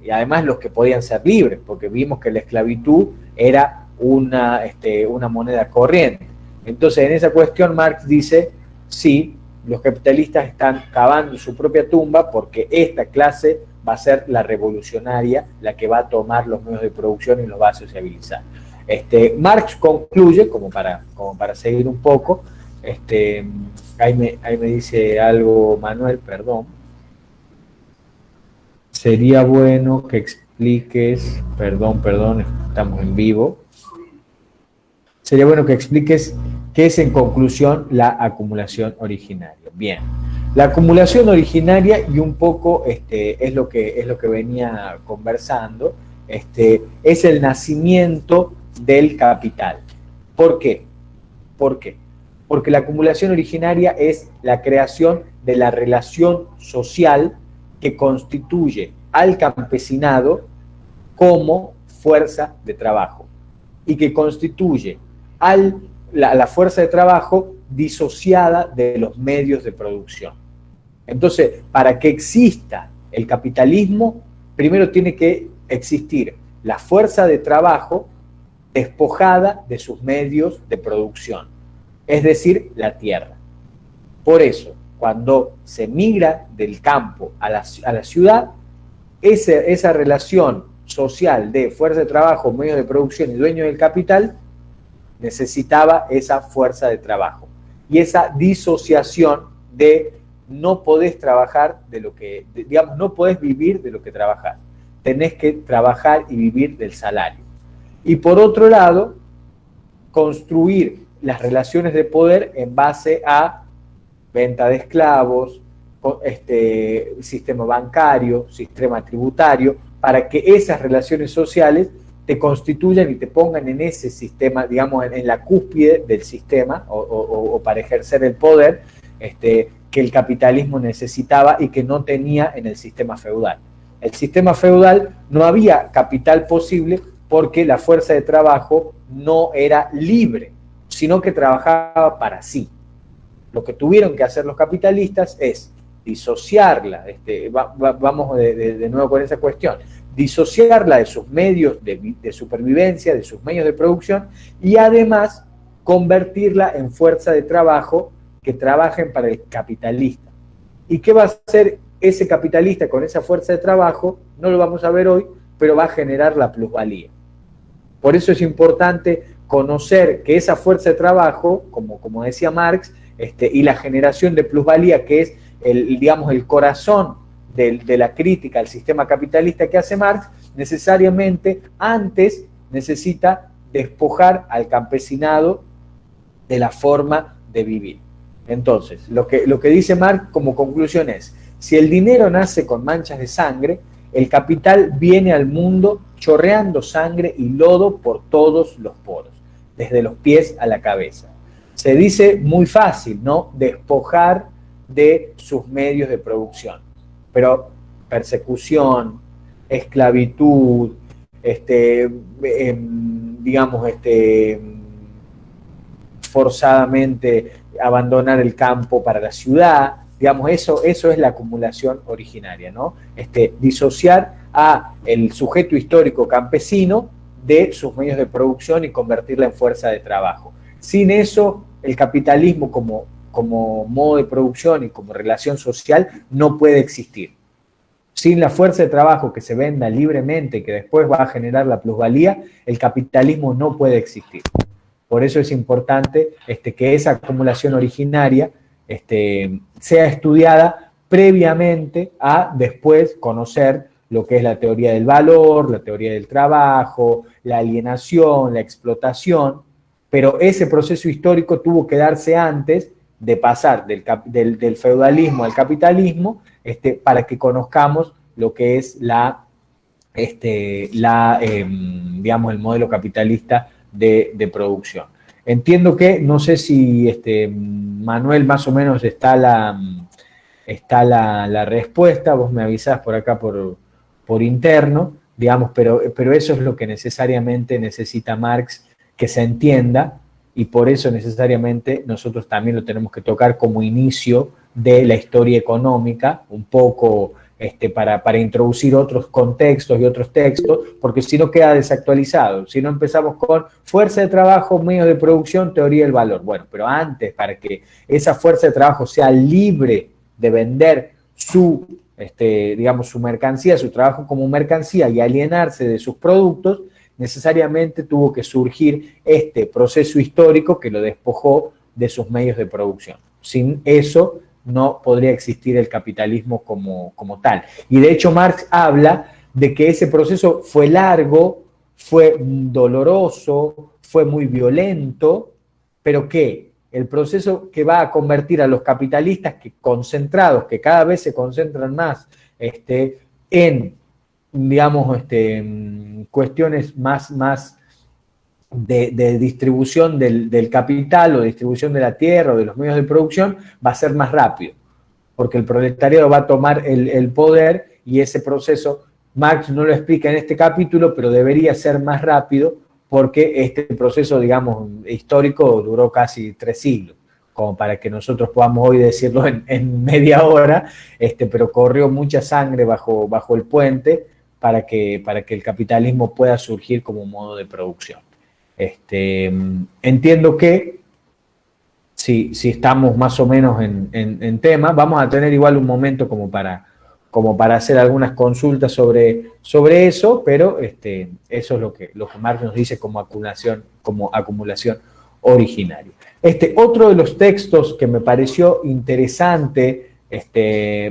S3: y además los que podían ser libres, porque vimos que la esclavitud era una moneda corriente. Entonces, en esa cuestión Marx dice, sí, los capitalistas están cavando su propia tumba porque esta clase va a ser la revolucionaria, la que va a tomar los medios de producción y los va a sociabilizar. Marx concluye, como para seguir un poco, ahí me dice algo Manuel, perdón. Sería bueno que expliques, perdón, estamos en vivo. Sería bueno que expliques qué es en conclusión la acumulación originaria. Bien, la acumulación originaria, y un poco es lo que venía conversando, es el nacimiento del capital. ¿Por qué? ¿Por qué? Porque la acumulación originaria es la creación de la relación social que constituye al campesinado como fuerza de trabajo y que constituye la fuerza de trabajo disociada de los medios de producción. Entonces, para que exista el capitalismo, primero tiene que existir la fuerza de trabajo despojada de sus medios de producción, es decir, la tierra. Por eso, cuando se migra del campo a la ciudad, esa relación social de fuerza de trabajo, medios de producción y dueño del capital necesitaba esa fuerza de trabajo. Y esa disociación de no podés trabajar digamos, no podés vivir de lo que trabajás. Tenés que trabajar y vivir del salario. Y por otro lado, construir las relaciones de poder en base a venta de esclavos, sistema bancario, sistema tributario, para que esas relaciones sociales te constituyan y te pongan en ese sistema, digamos, en la cúspide del sistema, o para ejercer el poder que el capitalismo necesitaba y que no tenía en el sistema feudal. El sistema feudal no había capital posible porque la fuerza de trabajo no era libre, sino que trabajaba para sí. Lo que tuvieron que hacer los capitalistas es disociarla, vamos de nuevo con esa cuestión, disociarla de sus medios de supervivencia, de sus medios de producción, y además convertirla en fuerza de trabajo que trabajen para el capitalista. ¿Y qué va a hacer ese capitalista con esa fuerza de trabajo? No lo vamos a ver hoy, pero va a generar la plusvalía. Por eso es importante conocer que esa fuerza de trabajo, como decía Marx, y la generación de plusvalía, que es el corazón de la crítica al sistema capitalista que hace Marx, necesariamente antes necesita despojar al campesinado de la forma de vivir. Entonces, lo que dice Marx como conclusión es, si el dinero nace con manchas de sangre, el capital viene al mundo chorreando sangre y lodo por todos los poros, desde los pies a la cabeza. Se dice muy fácil, ¿no? Despojar de sus medios de producción. Pero persecución, esclavitud, forzadamente abandonar el campo para la ciudad, digamos, eso es la acumulación originaria, ¿no? Disociar a el sujeto histórico campesino de sus medios de producción y convertirla en fuerza de trabajo. Sin eso, el capitalismo como modo de producción y como relación social no puede existir. Sin la fuerza de trabajo que se venda libremente y que después va a generar la plusvalía, el capitalismo no puede existir. Por eso es importante que esa acumulación originaria sea estudiada previamente a después conocer lo que es la teoría del valor, la teoría del trabajo, la alienación, la explotación, pero ese proceso histórico tuvo que darse antes de pasar del feudalismo al capitalismo, para que conozcamos lo que es digamos, el modelo capitalista de producción. Entiendo que, no sé si Manuel, más o menos está la respuesta, vos me avisás por acá por interno, digamos, pero eso es lo que necesariamente necesita Marx que se entienda, y por eso necesariamente nosotros también lo tenemos que tocar como inicio de la historia económica, un poco para introducir otros contextos y otros textos, porque si no queda desactualizado. Si no empezamos con fuerza de trabajo, medios de producción, teoría del valor. Bueno, pero antes, para que esa fuerza de trabajo sea libre de vender digamos, su mercancía, su trabajo como mercancía y alienarse de sus productos, necesariamente tuvo que surgir este proceso histórico que lo despojó de sus medios de producción. Sin eso no podría existir el capitalismo como tal. Y de hecho Marx habla de que ese proceso fue largo, fue doloroso, fue muy violento, pero que el proceso que va a convertir a los capitalistas concentrados, que cada vez se concentran más en, digamos, cuestiones más de distribución del capital o distribución de la tierra o de los medios de producción, va a ser más rápido, porque el proletariado va a tomar el poder, y ese proceso, Marx no lo explica en este capítulo, pero debería ser más rápido, porque este proceso, digamos, histórico duró casi 3 siglos, como para que nosotros podamos hoy decirlo en media hora, pero corrió mucha sangre bajo el puente para que el capitalismo pueda surgir como modo de producción. Entiendo que si estamos más o menos en tema, vamos a tener igual un momento como para hacer algunas consultas sobre eso, pero eso es lo que Marx nos dice como acumulación originaria. Otro de los textos que me pareció interesante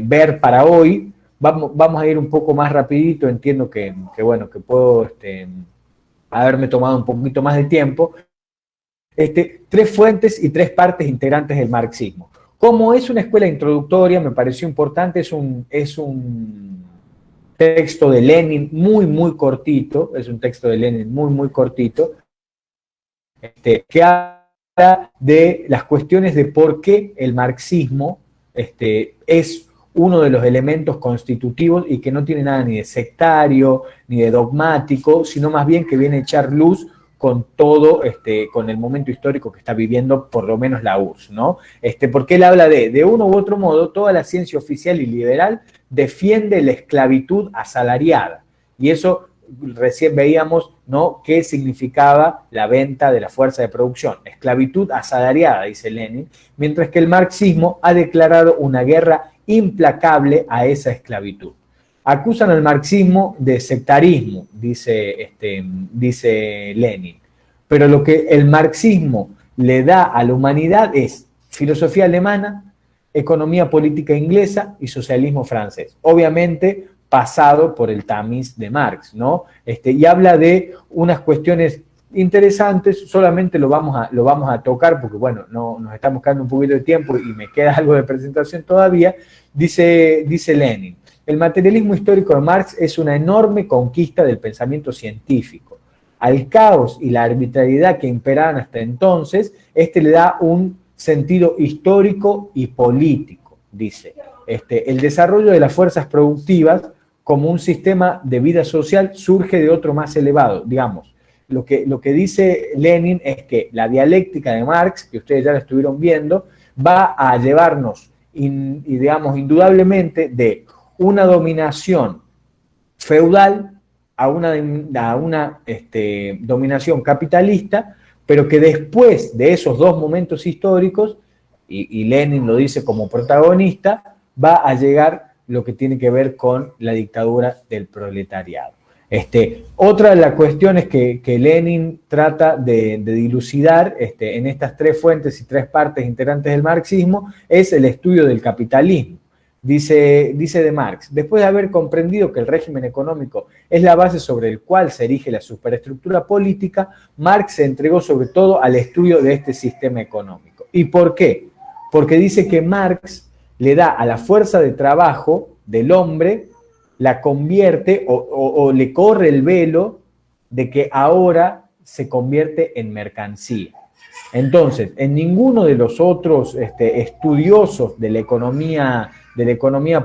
S3: ver para hoy, vamos a ir un poco más rapidito, entiendo que puedo haberme tomado un poquito más de tiempo. 3 fuentes y 3 partes integrantes del marxismo. Como es una escuela introductoria, me pareció importante, es un texto de Lenin muy cortito, que habla de las cuestiones de por qué el marxismo es uno de los elementos constitutivos y que no tiene nada ni de sectario, ni de dogmático, sino más bien que viene a echar luz con todo, con el momento histórico que está viviendo por lo menos la URSS, ¿no? Porque él habla de uno u otro modo, toda la ciencia oficial y liberal defiende la esclavitud asalariada, y eso recién veíamos, ¿no?, qué significaba la venta de la fuerza de producción, esclavitud asalariada, dice Lenin, mientras que el marxismo ha declarado una guerra implacable a esa esclavitud. Acusan al marxismo de sectarismo, dice Lenin, pero lo que el marxismo le da a la humanidad es filosofía alemana, economía política inglesa y socialismo francés, obviamente pasado por el tamiz de Marx, ¿no? Y habla de unas cuestiones interesantes, solamente lo vamos a tocar porque, bueno, nos estamos quedando un poquito de tiempo y me queda algo de presentación todavía. Dice Lenin: el materialismo histórico de Marx es una enorme conquista del pensamiento científico. Al caos y la arbitrariedad que imperaban hasta entonces, le da un sentido histórico y político, dice. El desarrollo de las fuerzas productivas como un sistema de vida social surge de otro más elevado, digamos. Lo que dice Lenin es que la dialéctica de Marx, que ustedes ya la estuvieron viendo, va a llevarnos, digamos, indudablemente de una dominación feudal a una dominación capitalista, pero que después de esos 2 momentos históricos, y Lenin lo dice como protagonista, va a llegar lo que tiene que ver con la dictadura del proletariado. Otra de las cuestiones que Lenin trata de dilucidar en estas tres fuentes y tres partes integrantes del marxismo es el estudio del capitalismo. Dice de Marx: después de haber comprendido que el régimen económico es la base sobre el cual se erige la superestructura política, Marx se entregó sobre todo al estudio de este sistema económico. ¿Y por qué? Porque dice que Marx le da a la fuerza de trabajo del hombre, la convierte o le corre el velo de que ahora se convierte en mercancía. Entonces, en ninguno de los otros estudiosos de la economía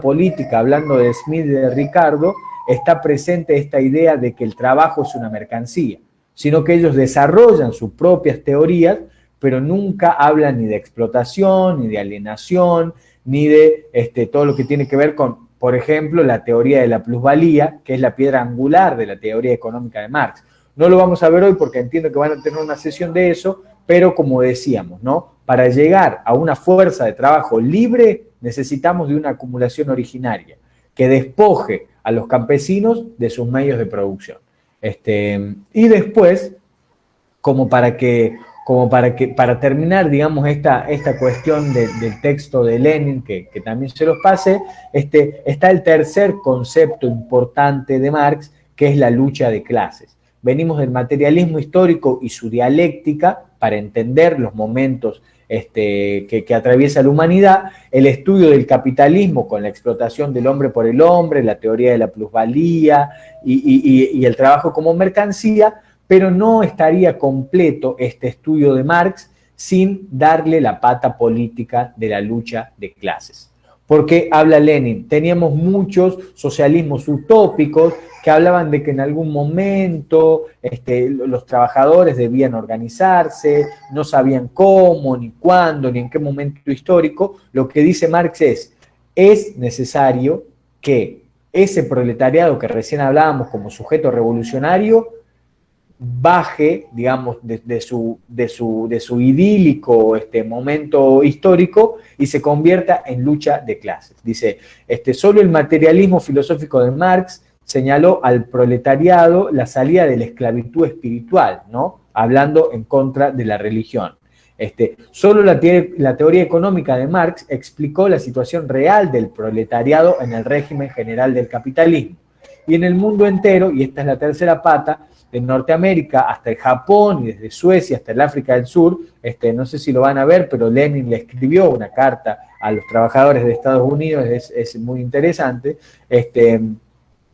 S3: política, hablando de Smith y de Ricardo, está presente esta idea de que el trabajo es una mercancía, sino que ellos desarrollan sus propias teorías, pero nunca hablan ni de explotación, ni de alienación, ni de todo lo que tiene que ver con, por ejemplo, la teoría de la plusvalía, que es la piedra angular de la teoría económica de Marx. No lo vamos a ver hoy porque entiendo que van a tener una sesión de eso, pero como decíamos, ¿no? Para llegar a una fuerza de trabajo libre necesitamos de una acumulación originaria que despoje a los campesinos de sus medios de producción. Y después, para terminar, digamos, esta cuestión del texto de Lenin, que también se los pase, está el tercer concepto importante de Marx, que es la lucha de clases. Venimos del materialismo histórico y su dialéctica para entender los momentos que atraviesa la humanidad, el estudio del capitalismo con la explotación del hombre por el hombre, la teoría de la plusvalía y el trabajo como mercancía, pero no estaría completo este estudio de Marx sin darle la pata política de la lucha de clases. Porque habla Lenin, teníamos muchos socialismos utópicos que hablaban de que en algún momento los trabajadores debían organizarse, no sabían cómo, ni cuándo, ni en qué momento histórico. Lo que dice Marx es necesario que ese proletariado que recién hablábamos como sujeto revolucionario baje, digamos, de su idílico momento histórico y se convierta en lucha de clases. Dice, solo el materialismo filosófico de Marx señaló al proletariado la salida de la esclavitud espiritual, ¿no? Hablando en contra de la religión. Solo la teoría económica de Marx explicó la situación real del proletariado en el régimen general del capitalismo. Y en el mundo entero, y esta es la tercera pata, de Norteamérica hasta el Japón y desde Suecia hasta el África del Sur, no sé si lo van a ver, pero Lenin le escribió una carta a los trabajadores de Estados Unidos, es muy interesante.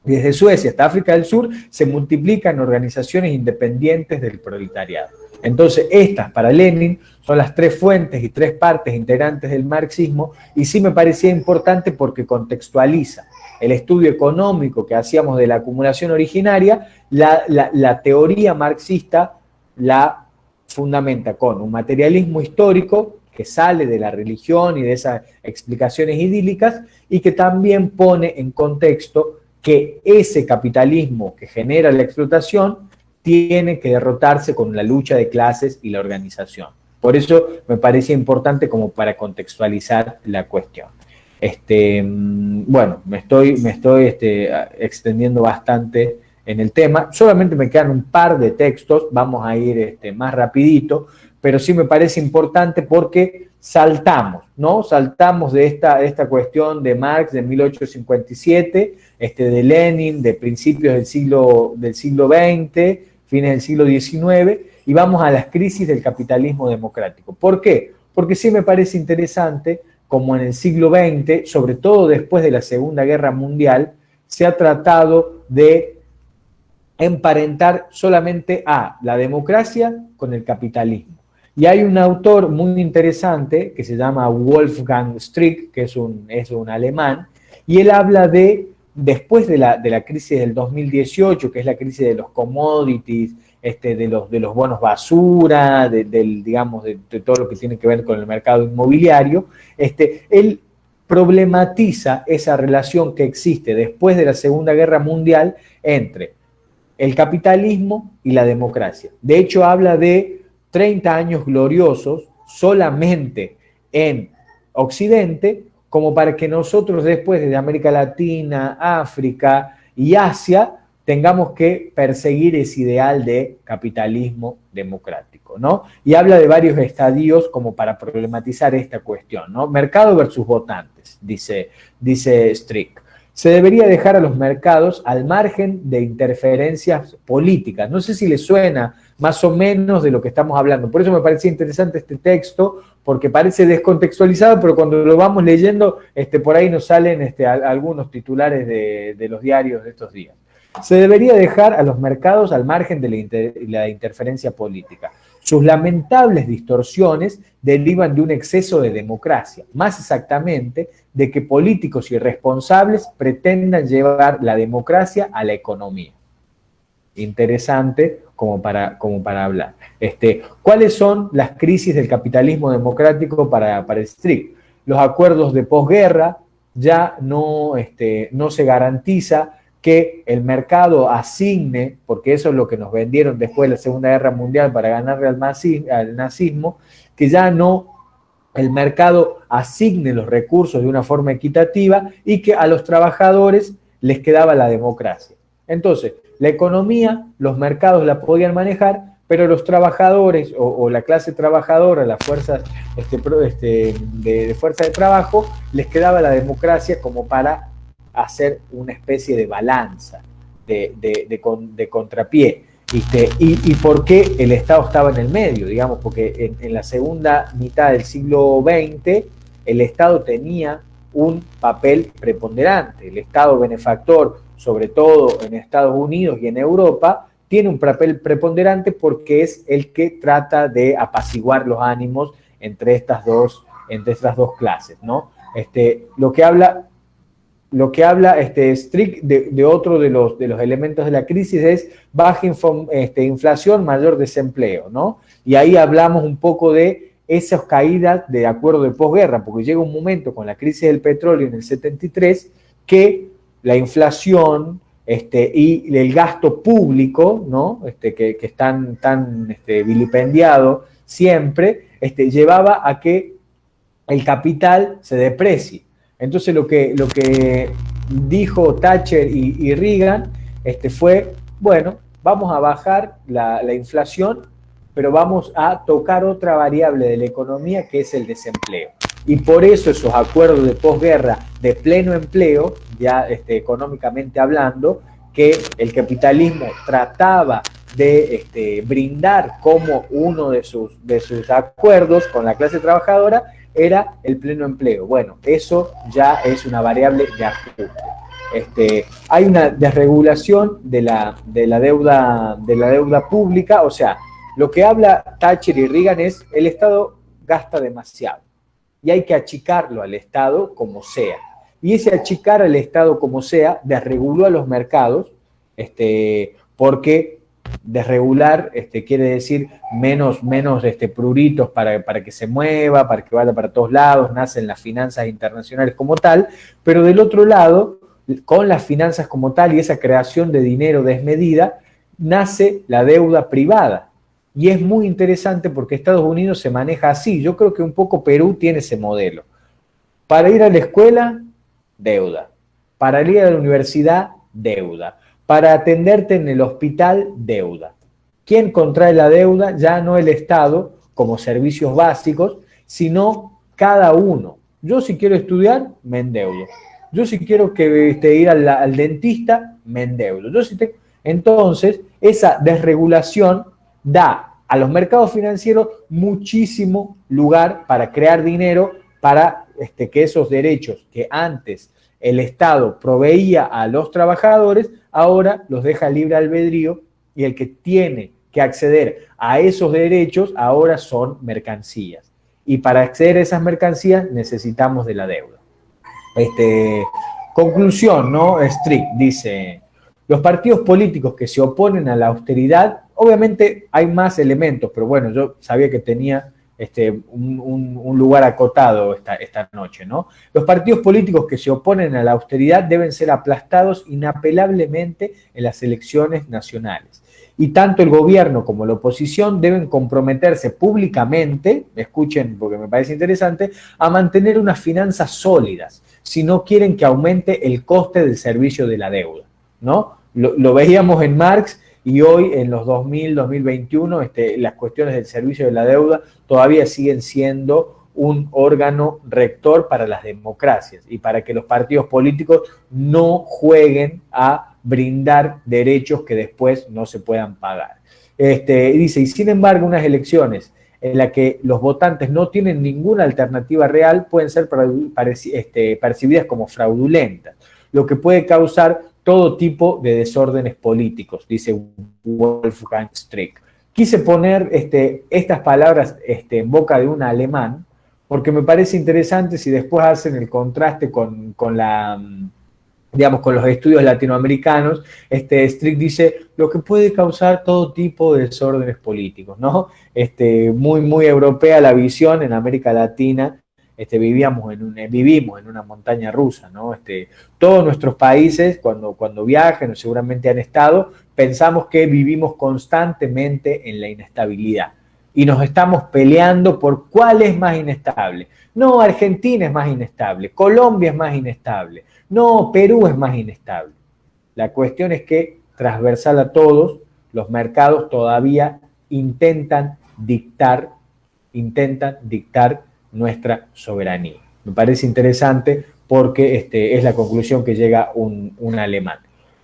S3: Desde Suecia hasta África del Sur se multiplican organizaciones independientes del proletariado. Entonces, estas para Lenin son las tres fuentes y tres partes integrantes del marxismo, y sí me parecía importante porque contextualiza el estudio económico que hacíamos de la acumulación originaria, la teoría marxista la fundamenta con un materialismo histórico que sale de la religión y de esas explicaciones idílicas, y que también pone en contexto que ese capitalismo que genera la explotación tiene que derrotarse con la lucha de clases y la organización. Por eso me parece importante como para contextualizar la cuestión. Bueno, me estoy extendiendo bastante en el tema. Solamente me quedan un par de textos, vamos a ir más rapidito, pero sí me parece importante porque saltamos, ¿no? Saltamos de esta cuestión de Marx de 1857, de Lenin, de principios del siglo XX, fines del siglo XIX, y vamos a las crisis del capitalismo democrático. ¿Por qué? Porque sí me parece interesante como en el siglo XX, sobre todo después de la Segunda Guerra Mundial, se ha tratado de emparentar solamente a la democracia con el capitalismo. Y hay un autor muy interesante que se llama Wolfgang Strick, que es un alemán, y él habla después de la crisis del 2018, que es la crisis de los commodities, de los bonos basura, digamos, de todo lo que tiene que ver con el mercado inmobiliario, él problematiza esa relación que existe después de la Segunda Guerra Mundial entre el capitalismo y la democracia. De hecho, habla de 30 años gloriosos solamente en Occidente, como para que nosotros después de América Latina, África y Asia tengamos que perseguir ese ideal de capitalismo democrático, ¿no? Y habla de varios estadios como para problematizar esta cuestión, ¿no? Mercado versus votantes, dice Strick. Se debería dejar a los mercados al margen de interferencias políticas. No sé si les suena más o menos de lo que estamos hablando. Por eso me parecía interesante este texto, porque parece descontextualizado, pero cuando lo vamos leyendo, por ahí nos salen algunos titulares de los diarios de estos días. Se debería dejar a los mercados al margen de la interferencia política. Sus lamentables distorsiones derivan de un exceso de democracia, más exactamente de que políticos irresponsables pretendan llevar la democracia a la economía. Interesante como para hablar. ¿Cuáles son las crisis del capitalismo democrático para Strick? Los acuerdos de posguerra, ya no se garantiza que el mercado asigne, porque eso es lo que nos vendieron después de la Segunda Guerra Mundial para ganarle al nazismo, que ya no el mercado asigne los recursos de una forma equitativa y que a los trabajadores les quedaba la democracia. Entonces, la economía, los mercados la podían manejar, pero los trabajadores o la clase trabajadora, las fuerzas de fuerza de trabajo, les quedaba la democracia como para hacer una especie de balanza, de contrapié. ¿Y por qué el Estado estaba en el medio? Digamos, porque en la segunda mitad del siglo XX el Estado tenía un papel preponderante. El Estado benefactor, sobre todo en Estados Unidos y en Europa, tiene un papel preponderante porque es el que trata de apaciguar los ánimos entre estas dos clases, ¿no? Lo que habla Strick de otro de los elementos de la crisis es baja inflación, mayor desempleo, ¿no? Y ahí hablamos un poco de esas caídas de acuerdo de posguerra, porque llega un momento con la crisis del petróleo en el 73 que la inflación y el gasto público, ¿no? Que es tan vilipendiado siempre, llevaba a que el capital se deprecie. Entonces lo que dijo Thatcher y Reagan fue, bueno, vamos a bajar la inflación, pero vamos a tocar otra variable de la economía que es el desempleo. Y por eso esos acuerdos de posguerra de pleno empleo, ya económicamente hablando, que el capitalismo trataba de brindar como uno de sus acuerdos con la clase trabajadora, era el pleno empleo. Bueno, eso ya es una variable de ajuste. Hay una desregulación de la deuda pública, o sea, lo que habla Thatcher y Reagan es el Estado gasta demasiado y hay que achicarlo al Estado como sea. Y ese achicar al Estado como sea desreguló a los mercados, porque desregular quiere decir menos pruritos para que se mueva, para que vaya para todos lados, nacen las finanzas internacionales como tal, pero del otro lado, con las finanzas como tal y esa creación de dinero desmedida, nace la deuda privada. Y es muy interesante porque Estados Unidos se maneja así. Yo creo que un poco Perú tiene ese modelo. Para ir a la escuela, deuda. Para ir a la universidad, deuda. Para atenderte en el hospital, deuda. ¿Quién contrae la deuda? Ya no el Estado como servicios básicos, sino cada uno. Yo si quiero estudiar, me endeudo. Yo si quiero ir al dentista, me endeudo. Entonces, esa desregulación da a los mercados financieros muchísimo lugar para crear dinero, para que esos derechos que antes el Estado proveía a los trabajadores, ahora los deja libre albedrío y el que tiene que acceder a esos derechos ahora son mercancías. Y para acceder a esas mercancías necesitamos de la deuda. Conclusión, ¿no? Strick dice, los partidos políticos que se oponen a la austeridad, obviamente hay más elementos, pero bueno, yo sabía que tenía un lugar acotado esta noche, ¿no? Los partidos políticos que se oponen a la austeridad deben ser aplastados inapelablemente en las elecciones nacionales. Y tanto el gobierno como la oposición deben comprometerse públicamente, escuchen porque me parece interesante, a mantener unas finanzas sólidas, si no quieren que aumente el coste del servicio de la deuda, ¿no? lo veíamos en Marx y hoy en los 2000, 2021, las cuestiones del servicio de la deuda todavía siguen siendo un órgano rector para las democracias y para que los partidos políticos no jueguen a brindar derechos que después no se puedan pagar. Dice, y sin embargo, unas elecciones en las que los votantes no tienen ninguna alternativa real pueden ser percibidas como fraudulentas, lo que puede causar todo tipo de desórdenes políticos, dice Wolfgang Strick. Quise poner estas palabras en boca de un alemán, porque me parece interesante si después hacen el contraste con los estudios latinoamericanos. Strick dice lo que puede causar todo tipo de desórdenes políticos, ¿no? Muy, muy europea la visión. En América Latina vivimos en una montaña rusa, ¿no? Todos nuestros países, cuando viajan o seguramente han estado, pensamos que vivimos constantemente en la inestabilidad. Y nos estamos peleando por cuál es más inestable. No, Argentina es más inestable, Colombia es más inestable, no, Perú es más inestable. La cuestión es que, transversal a todos, los mercados todavía intentan dictar nuestra soberanía. Me parece interesante porque es la conclusión que llega un alemán.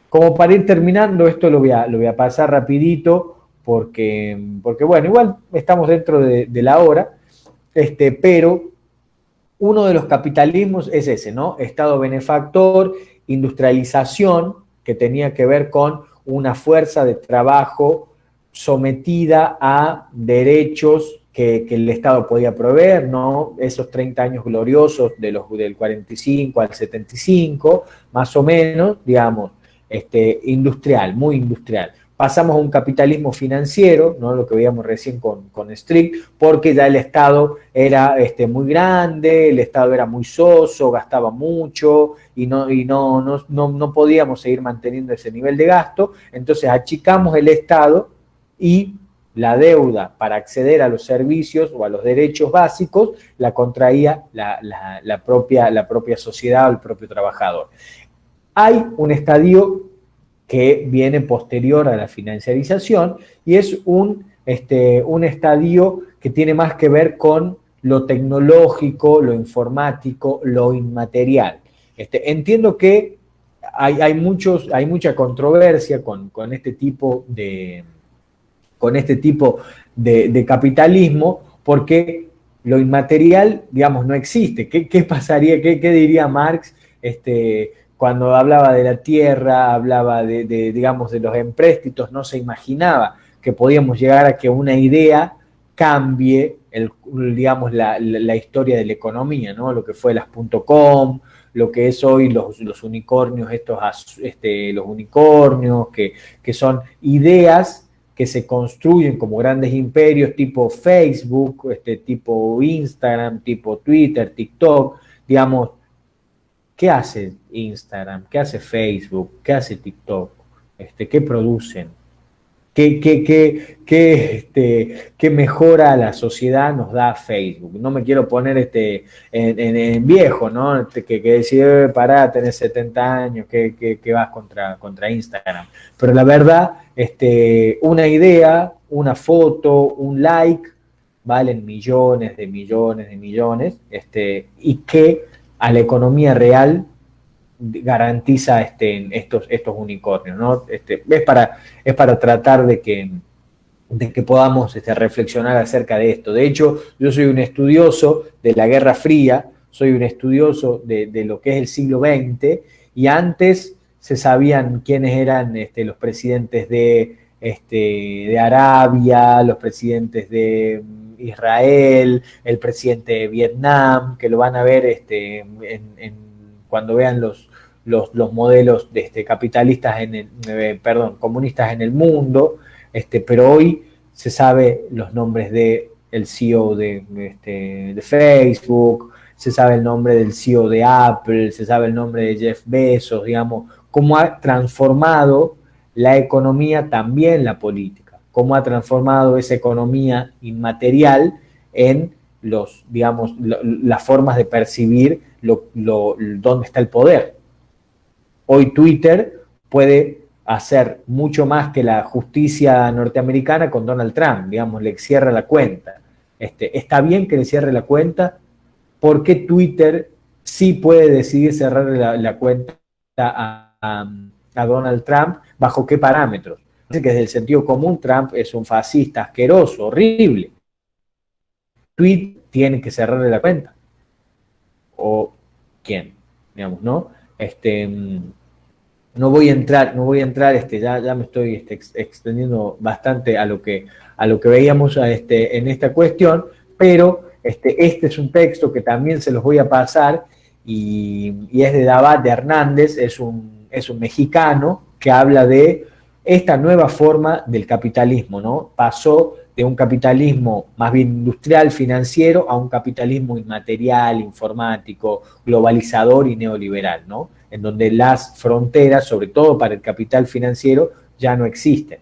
S3: Como para ir terminando, esto lo voy a pasar rapidito, porque bueno, igual estamos dentro de la hora, pero uno de los capitalismos es ese, ¿no? Estado benefactor, industrialización, que tenía que ver con una fuerza de trabajo sometida a derechos que el Estado podía proveer, ¿no? Esos 30 años gloriosos del 45 al 75, más o menos, digamos, industrial, muy industrial. Pasamos a un capitalismo financiero, ¿no? Lo que veíamos recién con Strick, porque ya el Estado era muy grande, el Estado era muy soso, gastaba mucho y no podíamos seguir manteniendo ese nivel de gasto. Entonces achicamos el Estado y la deuda para acceder a los servicios o a los derechos básicos la contraía la propia sociedad o el propio trabajador. Hay un estadio que viene posterior a la financiarización y es un estadio que tiene más que ver con lo tecnológico, lo informático, lo inmaterial. Entiendo que hay mucha controversia con este tipo de capitalismo, porque lo inmaterial, digamos, no existe. ¿Qué pasaría? ¿Qué diría Marx cuando hablaba de la tierra, hablaba digamos, de los empréstitos? No se imaginaba que podíamos llegar a que una idea cambie, digamos, la historia de la economía, ¿no? Lo que fue las .com, lo que es hoy los unicornios, los unicornios, que son ideas que se construyen como grandes imperios tipo Facebook, tipo Instagram, tipo Twitter, TikTok, digamos. ¿Qué hace Instagram? ¿Qué hace Facebook? ¿Qué hace TikTok? ¿Qué producen? ¿Qué mejora a la sociedad nos da Facebook? No me quiero poner en viejo, ¿no? Que decir, pará, tenés 70 años, que vas contra Instagram. Pero la verdad, una idea, una foto, un like, valen millones de millones de millones, y que a la economía real garantiza estos unicornios, ¿no? Es para tratar de que podamos reflexionar acerca de esto. De hecho, yo soy un estudioso de la Guerra Fría, soy un estudioso de lo que es el siglo XX, y antes se sabían quiénes eran los presidentes de Arabia, los presidentes de Israel, el presidente de Vietnam, que lo van a ver cuando vean los modelos capitalistas comunistas en el mundo, pero hoy se sabe los nombres del CEO de Facebook, se sabe el nombre del CEO de Apple, se sabe el nombre de Jeff Bezos, digamos, cómo ha transformado la economía, también la política, cómo ha transformado esa economía inmaterial en las formas de percibir dónde está el poder. Hoy Twitter puede hacer mucho más que la justicia norteamericana con Donald Trump, digamos, le cierra la cuenta. Está bien que le cierre la cuenta, porque Twitter sí puede decidir cerrarle la cuenta a Donald Trump, ¿bajo qué parámetros? Así que desde el sentido común, Trump es un fascista asqueroso, horrible. Twitter tiene que cerrarle la cuenta. ¿O quién? Digamos, ¿no? No voy a entrar, ya me estoy extendiendo bastante a lo que veíamos en esta cuestión, pero este es un texto que también se los voy a pasar y es de Davat de Hernández, es un mexicano que habla de esta nueva forma del capitalismo, ¿no? Pasó de un capitalismo más bien industrial, financiero, a un capitalismo inmaterial, informático, globalizador y neoliberal, ¿no? En donde las fronteras, sobre todo para el capital financiero, ya no existen.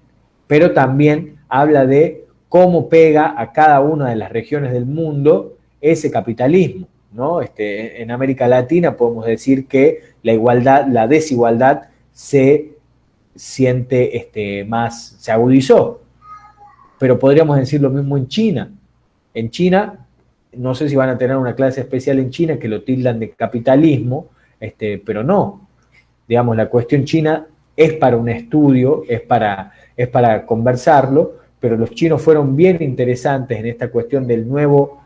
S3: Pero también habla de cómo pega a cada una de las regiones del mundo ese capitalismo, ¿no? En América Latina podemos decir que la desigualdad se siente se agudizó, pero podríamos decir lo mismo en China. En China, no sé si van a tener una clase especial en China que lo tildan de capitalismo, pero no. Digamos, la cuestión china es para un estudio, es para conversarlo, pero los chinos fueron bien interesantes en esta cuestión del nuevo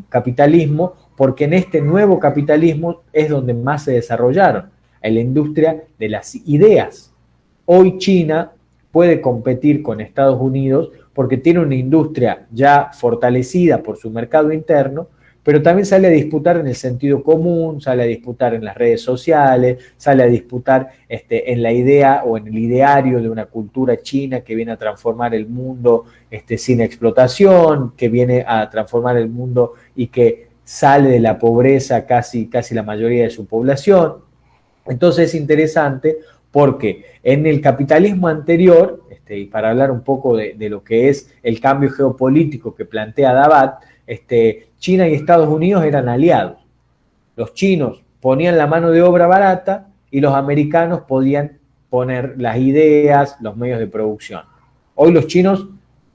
S3: capitalismo, porque en este nuevo capitalismo es donde más se desarrollaron, en la industria de las ideas. Hoy China puede competir con Estados Unidos porque tiene una industria ya fortalecida por su mercado interno, pero también sale a disputar en el sentido común, sale a disputar en las redes sociales, sale a disputar en la idea o en el ideario de una cultura china que viene a transformar el mundo sin explotación, que viene a transformar el mundo y que sale de la pobreza casi la mayoría de su población. Entonces es interesante porque en el capitalismo anterior, y para hablar un poco de lo que es el cambio geopolítico que plantea Davat, China y Estados Unidos eran aliados. Los chinos ponían la mano de obra barata y los americanos podían poner las ideas, los medios de producción. Hoy los chinos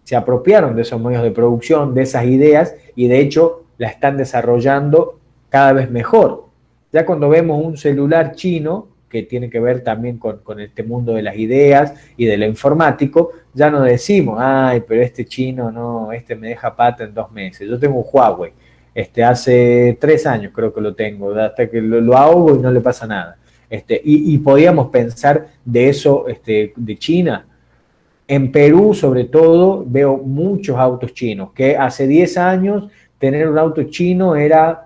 S3: se apropiaron de esos medios de producción, de esas ideas, y de hecho la están desarrollando cada vez mejor. Ya cuando vemos un celular chino, que tiene que ver también con este mundo de las ideas y de lo informático, ya no decimos, ay, pero este chino no, me deja pata en 2 meses. Yo tengo un Huawei, hace 3 años creo que lo tengo, hasta que lo ahogo y no le pasa nada. Y podíamos pensar de eso, de China. En Perú, sobre todo, veo muchos autos chinos, que hace 10 años tener un auto chino era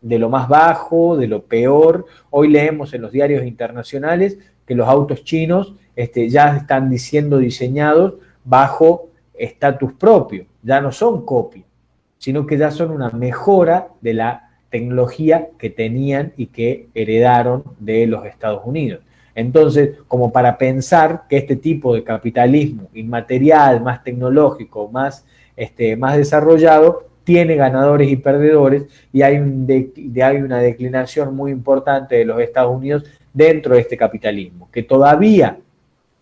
S3: de lo más bajo, de lo peor. Hoy leemos en los diarios internacionales que los autos chinos ya están siendo diseñados bajo estatus propio, ya no son copia, sino que ya son una mejora de la tecnología que tenían y que heredaron de los Estados Unidos. Entonces, como para pensar que este tipo de capitalismo inmaterial, más tecnológico, más desarrollado, tiene ganadores y perdedores, y hay una declinación muy importante de los Estados Unidos dentro de este capitalismo, que todavía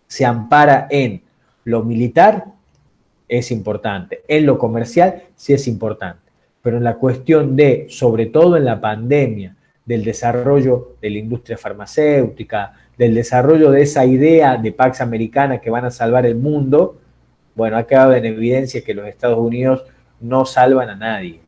S3: se ampara en lo militar, es importante, en lo comercial sí es importante, pero en la cuestión de, sobre todo en la pandemia, del desarrollo de la industria farmacéutica, del desarrollo de esa idea de Pax Americana que van a salvar el mundo, bueno, ha quedado en evidencia que los Estados Unidos no salvan a nadie.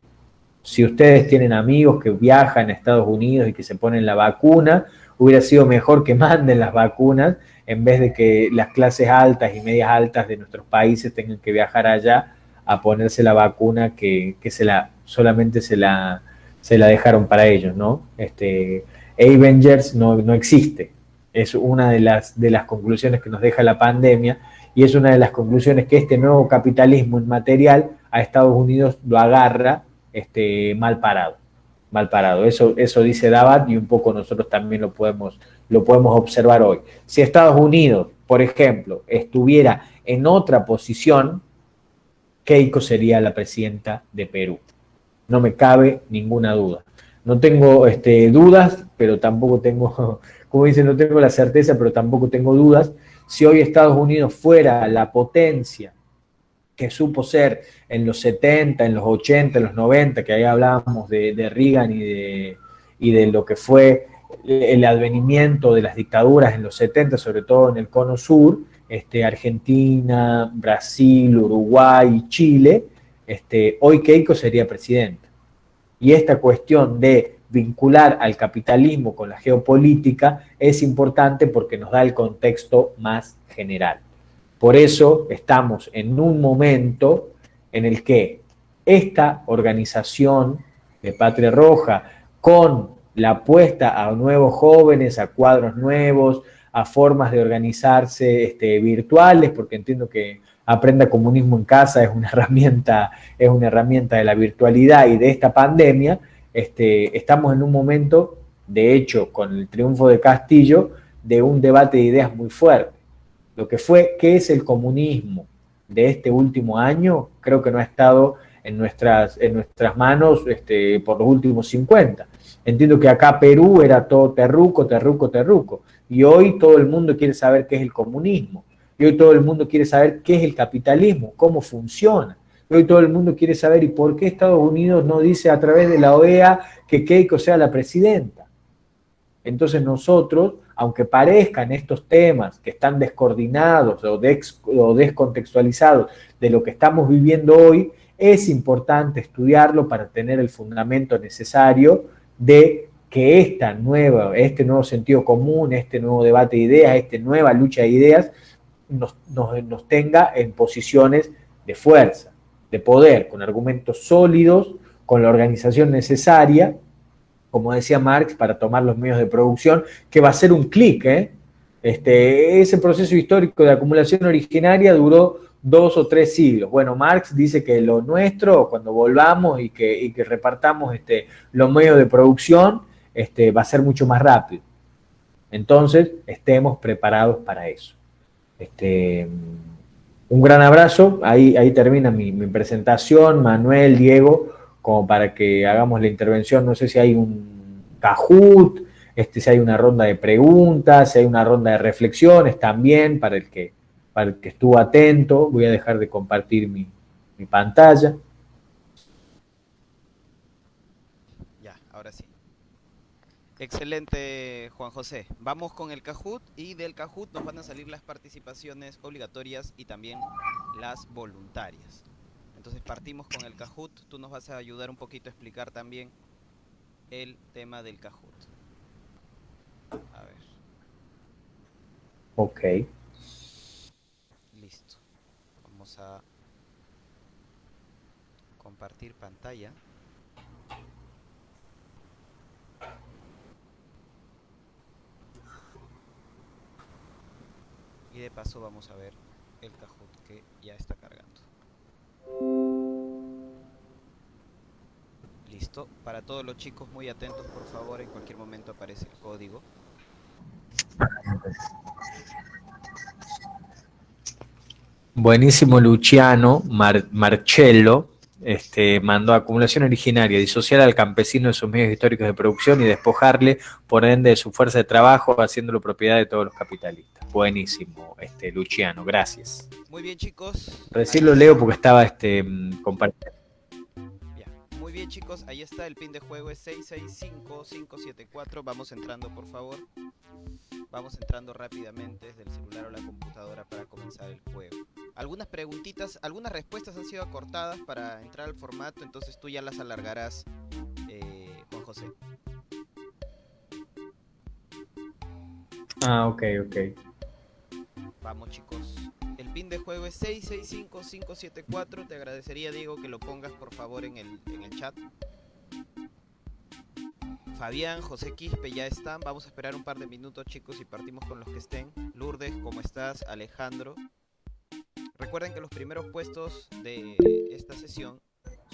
S3: Si ustedes tienen amigos que viajan a Estados Unidos y que se ponen la vacuna, hubiera sido mejor que manden las vacunas en vez de que las clases altas y medias altas de nuestros países tengan que viajar allá a ponerse la vacuna que solamente se la dejaron para ellos, ¿no? Avengers no existe. Es una de las conclusiones que nos deja la pandemia, y es una de las conclusiones que este nuevo capitalismo inmaterial a Estados Unidos lo agarra mal parado. Eso dice Davat, y un poco nosotros también lo podemos observar hoy. Si Estados Unidos, por ejemplo, estuviera en otra posición, Keiko sería la presidenta de Perú. No me cabe ninguna duda. No tengo dudas, pero tampoco tengo como dicen, no tengo la certeza, pero tampoco tengo dudas, si hoy Estados Unidos fuera la potencia que supo ser en los 70, en los 80, en los 90, que ahí hablábamos de Reagan y de lo que fue el advenimiento de las dictaduras en los 70, sobre todo en el cono sur, Argentina, Brasil, Uruguay, Chile, hoy Keiko sería presidenta. Y esta cuestión de vincular al capitalismo con la geopolítica es importante porque nos da el contexto más general. Por eso estamos en un momento en el que esta organización de Patria Roja, con la apuesta a nuevos jóvenes, a cuadros nuevos, a formas de organizarse virtuales, porque entiendo que Aprenda Comunismo en Casa es una herramienta de la virtualidad y de esta pandemia. Estamos en un momento, de hecho, con el triunfo de Castillo, de un debate de ideas muy fuerte. Lo que fue, ¿qué es el comunismo de este último año? Creo que no ha estado en nuestras manos por los últimos 50. Entiendo que acá Perú era todo terruco, terruco, terruco. Y hoy todo el mundo quiere saber qué es el comunismo. Y hoy todo el mundo quiere saber qué es el capitalismo, cómo funciona. Y hoy todo el mundo quiere saber y por qué Estados Unidos no dice a través de la OEA que Keiko sea la presidenta. Entonces nosotros, aunque parezcan estos temas que están descoordinados o descontextualizados de lo que estamos viviendo hoy, es importante estudiarlo para tener el fundamento necesario de que este nuevo sentido común, este nuevo debate de ideas, esta nueva lucha de ideas, nos tenga en posiciones de fuerza, de poder, con argumentos sólidos, con la organización necesaria, como decía Marx, para tomar los medios de producción, que va a ser un clic. Ese proceso histórico de acumulación originaria duró 2 o 3 siglos. Bueno, Marx dice que lo nuestro, cuando volvamos y que repartamos los medios de producción, va a ser mucho más rápido. Entonces, estemos preparados para eso. Un gran abrazo. Ahí termina mi presentación. Manuel, Diego, como para que hagamos la intervención, no sé si hay un Kahoot, si hay una ronda de preguntas, si hay una ronda de reflexiones también para el que estuvo atento. Voy a dejar de compartir mi pantalla.
S1: Ya, ahora sí. Excelente, Juan José. Vamos con el Kahoot y del Kahoot nos van a salir las participaciones obligatorias y también las voluntarias. Entonces partimos con el Kahoot. Tú nos vas a ayudar un poquito a explicar también el tema del Kahoot. A ver.
S3: Ok.
S1: Listo. Vamos a compartir pantalla. Y de paso vamos a ver el Kahoot que ya está cargando. Listo. Para todos los chicos muy atentos, por favor, en cualquier momento aparece el código.
S3: Buenísimo Luciano Marcello, mandó acumulación originaria, disociar al campesino de sus medios históricos de producción y despojarle, por ende, de su fuerza de trabajo, haciéndolo propiedad de todos los capitalistas. Buenísimo, Luciano, gracias.
S1: Muy bien, chicos.
S3: Recién lo leo porque estaba compartiendo.
S1: Ya. Muy bien, chicos, ahí está el pin de juego, es 665574. Vamos entrando, por favor. Vamos entrando rápidamente desde el celular o la computadora para comenzar el juego. Algunas preguntitas, algunas respuestas han sido acortadas para entrar al formato, entonces tú ya las alargarás, Juan José.
S3: Ok.
S1: Vamos, chicos. El pin de juego es 665574. Te agradecería, Diego, que lo pongas por favor en el chat. Fabián, José Quispe ya están. Vamos a esperar un par de minutos, chicos, y partimos con los que estén. Lourdes, ¿cómo estás? Alejandro. Recuerden que los primeros puestos de esta sesión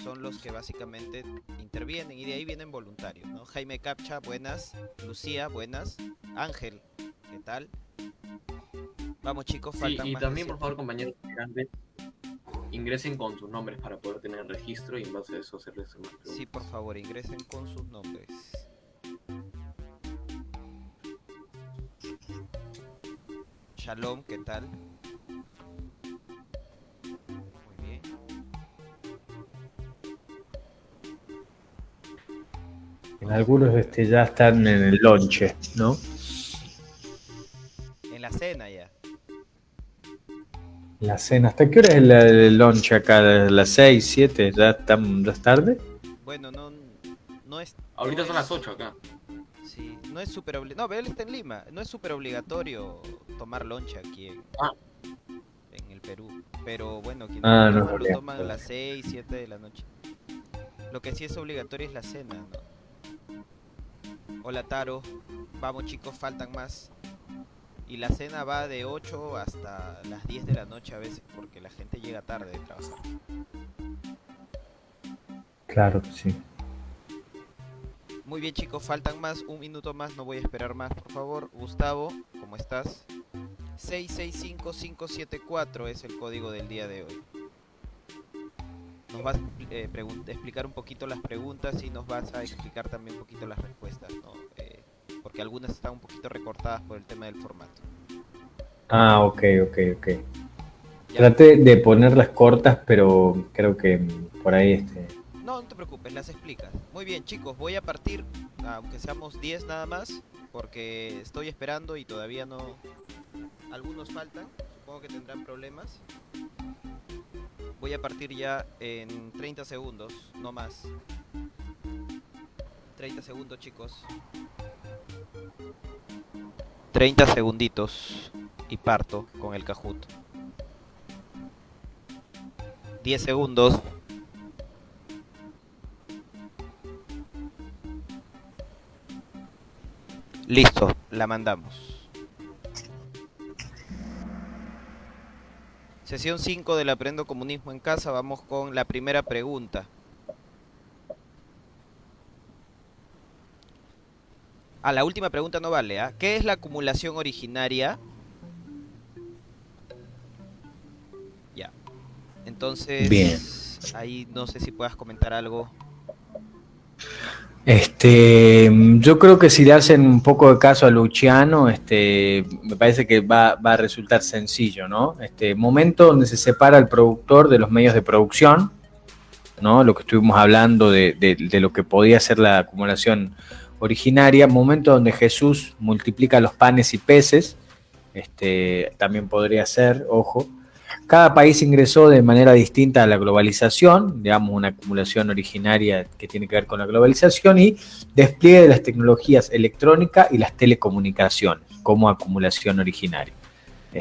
S1: son los que básicamente intervienen y de ahí vienen voluntarios, ¿no? Jaime Capcha, buenas. Lucía, buenas. Ángel, ¿qué tal? Vamos, chicos, faltan
S2: y
S1: más
S2: también,
S1: de
S2: por favor, compañeros, ingresen con sus nombres para poder tener registro y en base a eso hacerles más preguntas.
S1: Sí, por favor, ingresen con sus nombres. Shalom, ¿qué tal? Muy bien.
S3: En algunos ya están en el lonche, ¿no?
S1: En la cena ya.
S3: La cena. ¿Hasta qué hora es el lunch acá? ¿Las 6, 7? ¿Ya es tarde?
S1: Bueno, no es...
S2: Ahorita
S1: no
S2: son
S1: es-
S2: las 8 acá.
S1: Sí, no es súper obligatorio. No, pero él está en Lima. No es súper obligatorio tomar lonche aquí
S2: Ah,
S1: en el Perú. Pero bueno, quienes lo
S3: Ah, no,
S1: toman, lo
S3: Julián.
S1: toman a las 6, 7 de la noche. Lo que sí es obligatorio es la cena, ¿no? Hola Taro, vamos chicos, faltan más. Y la cena va de 8 hasta las 10 de la noche a veces, porque la gente llega tarde de trabajar.
S3: Claro que sí.
S1: Muy bien chicos, faltan más, un minuto más, no voy a esperar más, por favor. Gustavo, ¿cómo estás? 665574 es el código del día de hoy. Nos vas a explicar un poquito las preguntas y nos vas a explicar también un poquito las respuestas, ¿no? Porque algunas están un poquito recortadas por el tema del formato.
S3: Ah, ok.
S1: ¿Ya?
S3: Traté de ponerlas cortas, pero creo que por ahí
S1: No, no te preocupes, las explicas. Muy bien, chicos, voy a partir, aunque seamos 10 nada más, porque estoy esperando y todavía no... Algunos faltan, supongo que tendrán problemas. Voy a partir ya en 30 segundos, no más. 30 segundos, chicos. 30 segunditos y parto con el Kahoot. 10 segundos. Listo, la mandamos. Sesión 5 del Aprendo Comunismo en Casa. Vamos con la primera pregunta. La última pregunta no vale, ¿ah? ¿Qué es la acumulación originaria? Ya. Entonces,
S3: Bien.
S1: ahí no sé si puedas comentar algo.
S3: Yo creo que si le hacen un poco de caso a Luciano, me parece que va a resultar sencillo, ¿no? Momento donde se separa el productor de los medios de producción, ¿no? Lo que estuvimos hablando de lo que podía ser la acumulación originaria, momento donde Jesús multiplica los panes y peces, también podría ser, ojo. Cada país ingresó de manera distinta a la globalización, digamos una acumulación originaria que tiene que ver con la globalización y despliegue de las tecnologías electrónicas y las telecomunicaciones como acumulación originaria.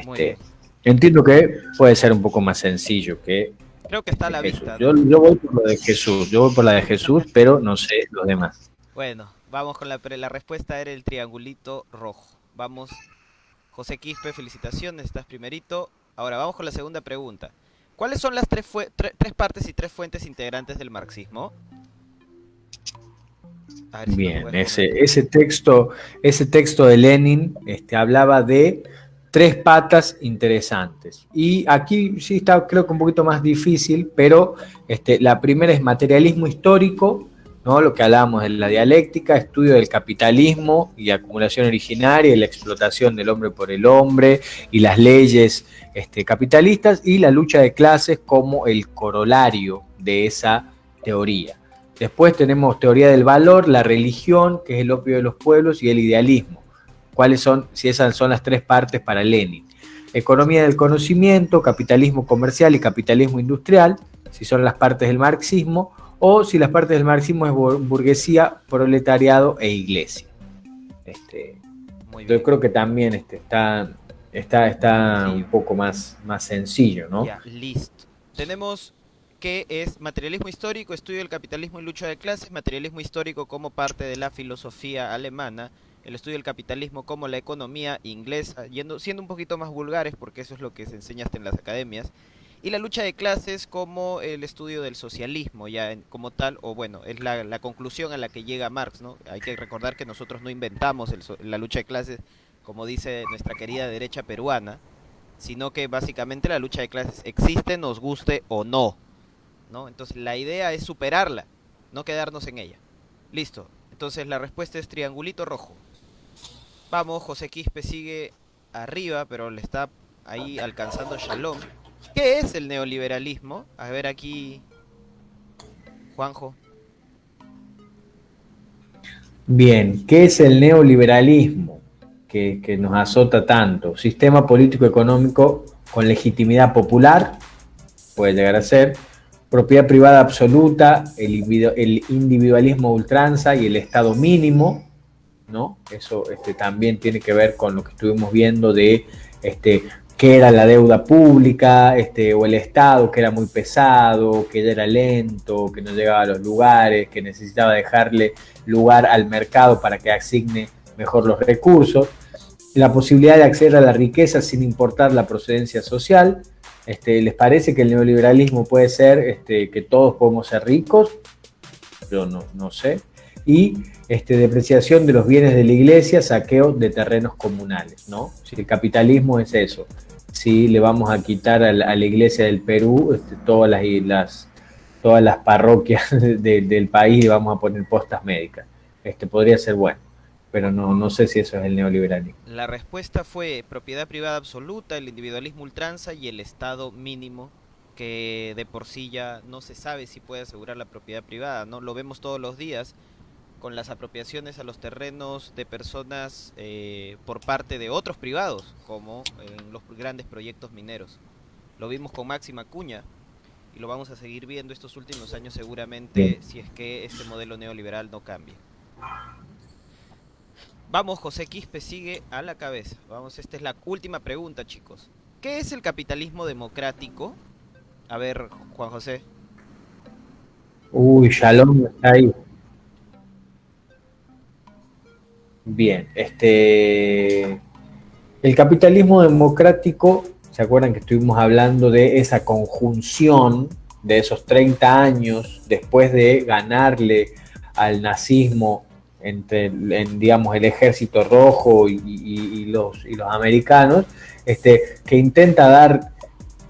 S1: Muy bien.
S3: Entiendo que puede ser un poco más sencillo que
S1: Creo que está a la
S3: Jesús.
S1: vista,
S3: Yo
S1: ¿no?
S3: voy por lo de Jesús, pero no sé los demás.
S1: Bueno, vamos con la respuesta era el triangulito rojo. Vamos, José Quispe, felicitaciones, estás primerito. Ahora vamos con la segunda pregunta. ¿Cuáles son las tres partes y tres fuentes integrantes del marxismo? A ver si nos
S3: Bien,
S1: puedes comentar.
S3: ese texto de Lenin hablaba de tres patas interesantes. Y aquí sí está, creo que un poquito más difícil, pero la primera es materialismo histórico, ¿no? Lo que hablábamos de la dialéctica, estudio del capitalismo y acumulación originaria y la explotación del hombre por el hombre y las leyes capitalistas y la lucha de clases como el corolario de esa teoría. Después tenemos teoría del valor, la religión, que es el opio de los pueblos, y el idealismo. ¿Cuáles son? Si esas son las tres partes para Lenin. Economía del conocimiento, capitalismo comercial y capitalismo industrial, si son las partes del marxismo, o si las partes del marxismo es burguesía, proletariado e iglesia.
S1: Muy
S3: Yo
S1: bien.
S3: creo que también está
S1: Sí.
S3: un poco más sencillo, ¿no?
S1: Ya, listo. Tenemos que es materialismo histórico, estudio del capitalismo y lucha de clases, materialismo histórico como parte de la filosofía alemana, el estudio del capitalismo como la economía inglesa, siendo un poquito más vulgares porque eso es lo que se enseña hasta en las academias, y la lucha de clases como el estudio del socialismo ya como tal, o bueno, es la conclusión a la que llega Marx, ¿no? Hay que recordar que nosotros no inventamos la lucha de clases, como dice nuestra querida derecha peruana, sino que básicamente la lucha de clases existe, nos guste o no, ¿no? Entonces la idea es superarla, no quedarnos en ella. Listo. Entonces la respuesta es triangulito rojo. Vamos, José Quispe sigue arriba, pero le está ahí alcanzando Shalom. ¿Qué es el neoliberalismo? A ver aquí, Juanjo.
S3: Bien, ¿qué es el neoliberalismo que nos azota tanto? Sistema político-económico con legitimidad popular, puede llegar a ser, propiedad privada absoluta, el individualismo a ultranza y el Estado mínimo, ¿no? Eso también tiene que ver con lo que estuvimos viendo de qué era la deuda pública, o el Estado, que era muy pesado, que ya era lento, que no llegaba a los lugares, que necesitaba dejarle lugar al mercado para que asigne mejor los recursos, la posibilidad de acceder a la riqueza sin importar la procedencia social. ¿Les parece que el neoliberalismo puede ser que todos podemos ser ricos? Yo no sé. Y depreciación de los bienes de la iglesia, saqueo de terrenos comunales, ¿no? Si el capitalismo es eso, si le vamos a quitar a la iglesia del Perú todas las parroquias del país y vamos a poner postas médicas, podría ser bueno, pero no sé si eso es el neoliberalismo.
S1: La respuesta fue propiedad privada absoluta, el individualismo ultranza y el Estado mínimo, que de por sí ya no se sabe si puede asegurar la propiedad privada, ¿no? Lo vemos todos los días con las apropiaciones a los terrenos de personas por parte de otros privados, como en los grandes proyectos mineros. Lo vimos con Máxima Acuña y lo vamos a seguir viendo estos últimos años seguramente, si es que este modelo neoliberal no cambia. Vamos, José Quispe sigue a la cabeza. Vamos, esta es la última pregunta, chicos. ¿Qué es el capitalismo democrático? A ver, Juan José.
S3: Uy, Shalom está ahí. Bien, el capitalismo democrático, ¿se acuerdan que estuvimos hablando de esa conjunción de esos 30 años después de ganarle al nazismo digamos, el ejército rojo y los americanos, que intenta dar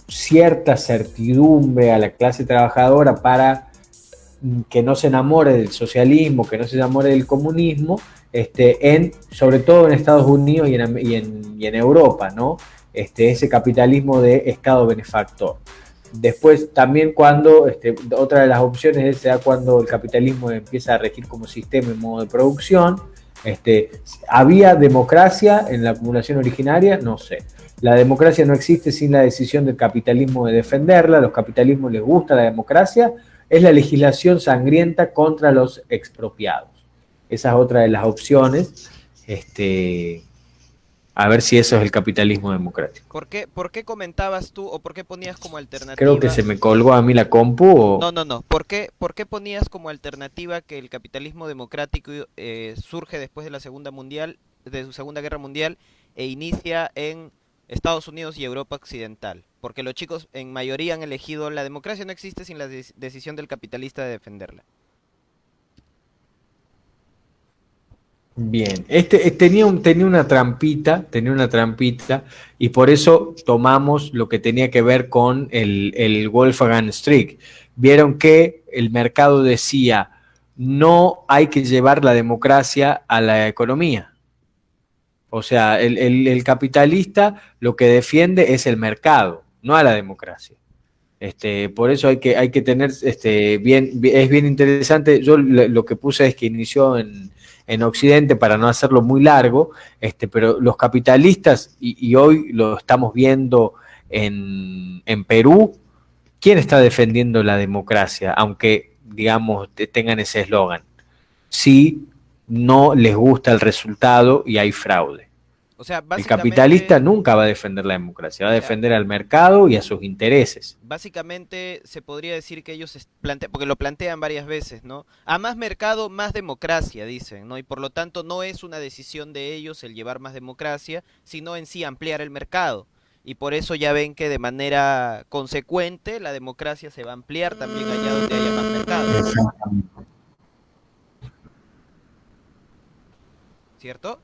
S3: cierta certidumbre a la clase trabajadora para que no se enamore del socialismo, que no se enamore del comunismo, sobre todo en Estados Unidos y en Europa, ¿no? Ese capitalismo de Estado benefactor. Después también cuando, otra de las opciones es cuando el capitalismo empieza a regir como sistema en modo de producción. ¿Había democracia en la acumulación originaria? No sé. La democracia no existe sin la decisión del capitalismo de defenderla. A los capitalismos les gusta la democracia. Es la legislación sangrienta contra los expropiados. Esa es otra de las opciones. A ver si eso es el capitalismo democrático.
S1: ¿Por qué comentabas tú o por qué ponías como alternativa?
S3: Creo que se me colgó a mí la compu. ¿O?
S1: No. ¿Por qué ponías como alternativa que el capitalismo democrático surge después de la Segunda Guerra Mundial e inicia en Estados Unidos y Europa Occidental? Porque los chicos en mayoría han elegido la democracia no existe sin la decisión del capitalista de defenderla.
S3: Bien, tenía una trampita, y por eso tomamos lo que tenía que ver con el Wolfgang Streeck. Vieron que el mercado decía, no hay que llevar la democracia a la economía. O sea, el capitalista lo que defiende es el mercado, no a la democracia. Por eso hay que tener, es bien interesante. Yo lo que puse es que inició en Occidente para no hacerlo muy largo, pero los capitalistas, y hoy lo estamos viendo en Perú, ¿quién está defendiendo la democracia? Aunque, digamos, tengan ese eslogan. Si no les gusta el resultado y hay fraude.
S1: O sea,
S3: el capitalista nunca va a defender la democracia, va a defender al mercado y a sus intereses.
S1: Básicamente se podría decir que ellos porque lo plantean varias veces, ¿no? A más mercado, más democracia, dicen, ¿no? Y por lo tanto no es una decisión de ellos el llevar más democracia, sino en sí ampliar el mercado. Y por eso ya ven que de manera consecuente la democracia se va a ampliar también allá donde haya más mercado. ¿Cierto?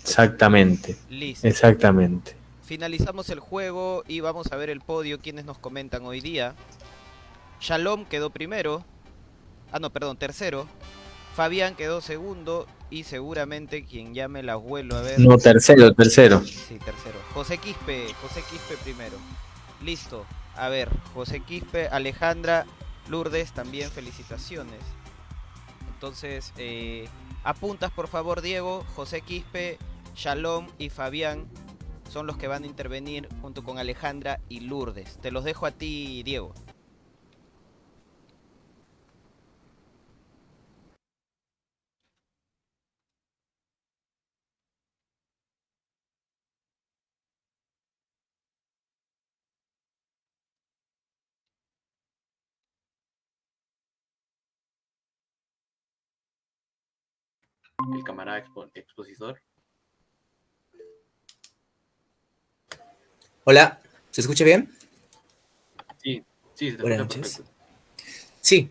S3: Exactamente.
S1: Listo.
S3: Exactamente.
S1: Finalizamos el juego y vamos a ver el podio, quienes nos comentan hoy día. Shalom quedó tercero. Fabián quedó segundo. y seguramente quien llame el abuelo, a ver.
S3: No, tercero.
S1: Sí, tercero. José Quispe primero. Listo. A ver, José Quispe, Alejandra, Lourdes, también felicitaciones. Entonces, apuntas por favor, Diego. José Quispe, Shalom y Fabián son los que van a intervenir junto con Alejandra y Lourdes. Te los dejo a ti, Diego.
S2: El camarada expositor.
S4: Hola, ¿se escucha bien?
S2: Sí, sí, se te
S4: Buenas
S2: escucha
S4: noches.
S2: perfecto.
S4: Sí,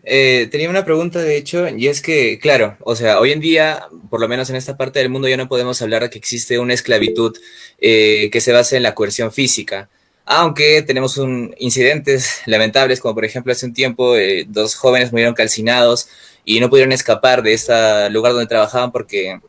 S4: tenía una pregunta de hecho, y es que, claro, o sea, hoy en día, por lo menos en esta parte del mundo, ya no podemos hablar de que existe una esclavitud que se base en la coerción física, aunque tenemos incidentes lamentables, como por ejemplo hace un tiempo 2 jóvenes murieron calcinados y no pudieron escapar de este lugar donde trabajaban porque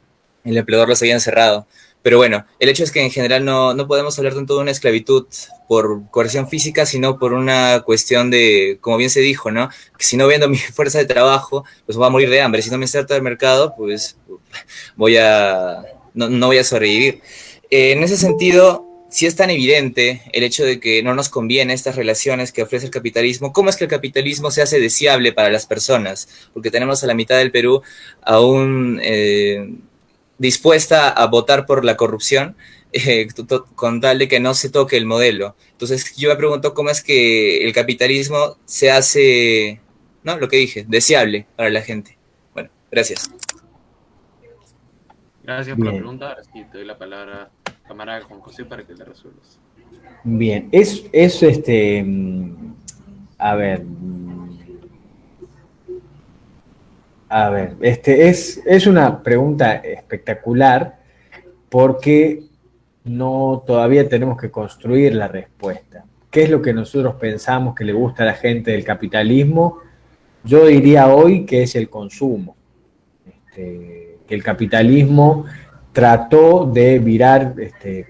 S4: el empleador los había encerrado. Pero bueno, el hecho es que en general no podemos hablar tanto de una esclavitud por coerción física, sino por una cuestión de, como bien se dijo, ¿no? Que si no vendo mi fuerza de trabajo, pues voy a morir de hambre. Si no me inserto al mercado, pues no voy a sobrevivir. En ese sentido, si es tan evidente el hecho de que no nos conviene estas relaciones que ofrece el capitalismo, ¿cómo es que el capitalismo se hace deseable para las personas? Porque tenemos a la mitad del Perú aún dispuesta a votar por la corrupción con tal de que no se toque el modelo. Entonces yo me pregunto cómo es que el capitalismo se hace, ¿no? Lo que dije, deseable para la gente. Bueno, gracias.
S2: Gracias por la
S3: Bien,
S2: pregunta. Ahora sí te doy la palabra, camarada Juan José, para que la resuelvas.
S3: bien. A ver, es una pregunta espectacular porque no todavía tenemos que construir la respuesta. ¿Qué es lo que nosotros pensamos que le gusta a la gente del capitalismo? Yo diría hoy que es el consumo. Que el capitalismo trató de virar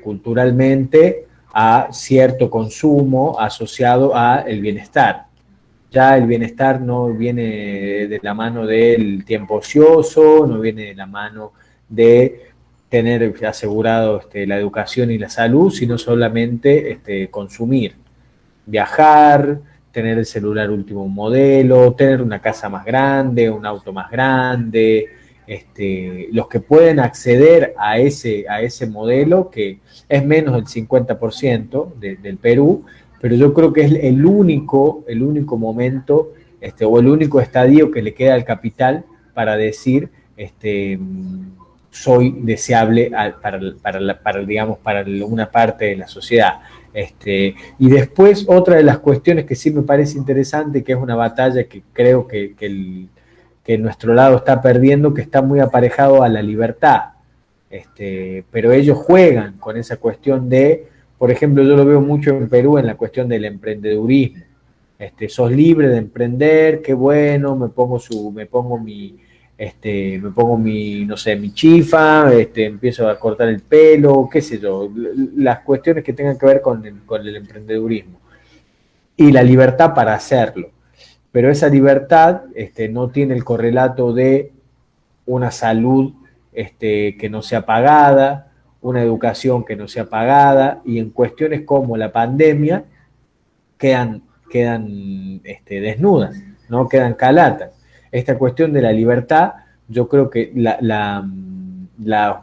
S3: culturalmente a cierto consumo asociado a el bienestar. Ya el bienestar no viene de la mano del tiempo ocioso, no viene de la mano de tener asegurado la educación y la salud, sino solamente consumir, viajar, tener el celular último modelo, tener una casa más grande, un auto más grande. Los que pueden acceder a ese modelo, que es menos del 50% del Perú, pero yo creo que es el único momento o el único estadio que le queda al capital para decir soy deseable digamos, para una parte de la sociedad. Y después otra de las cuestiones que sí me parece interesante, que es una batalla que creo que nuestro lado está perdiendo, que está muy aparejado a la libertad. Pero ellos juegan con esa cuestión de, por ejemplo, yo lo veo mucho en Perú en la cuestión del emprendedurismo. Sos libre de emprender, qué bueno, me pongo mi, no sé, mi chifa, empiezo a cortar el pelo, qué sé yo, las cuestiones que tengan que ver con el emprendedurismo. Y la libertad para hacerlo. Pero esa libertad no tiene el correlato de una salud que no sea pagada, una educación que no sea pagada, y en cuestiones como la pandemia quedan desnudas, ¿no? Quedan calatas. Esta cuestión de la libertad, yo creo que la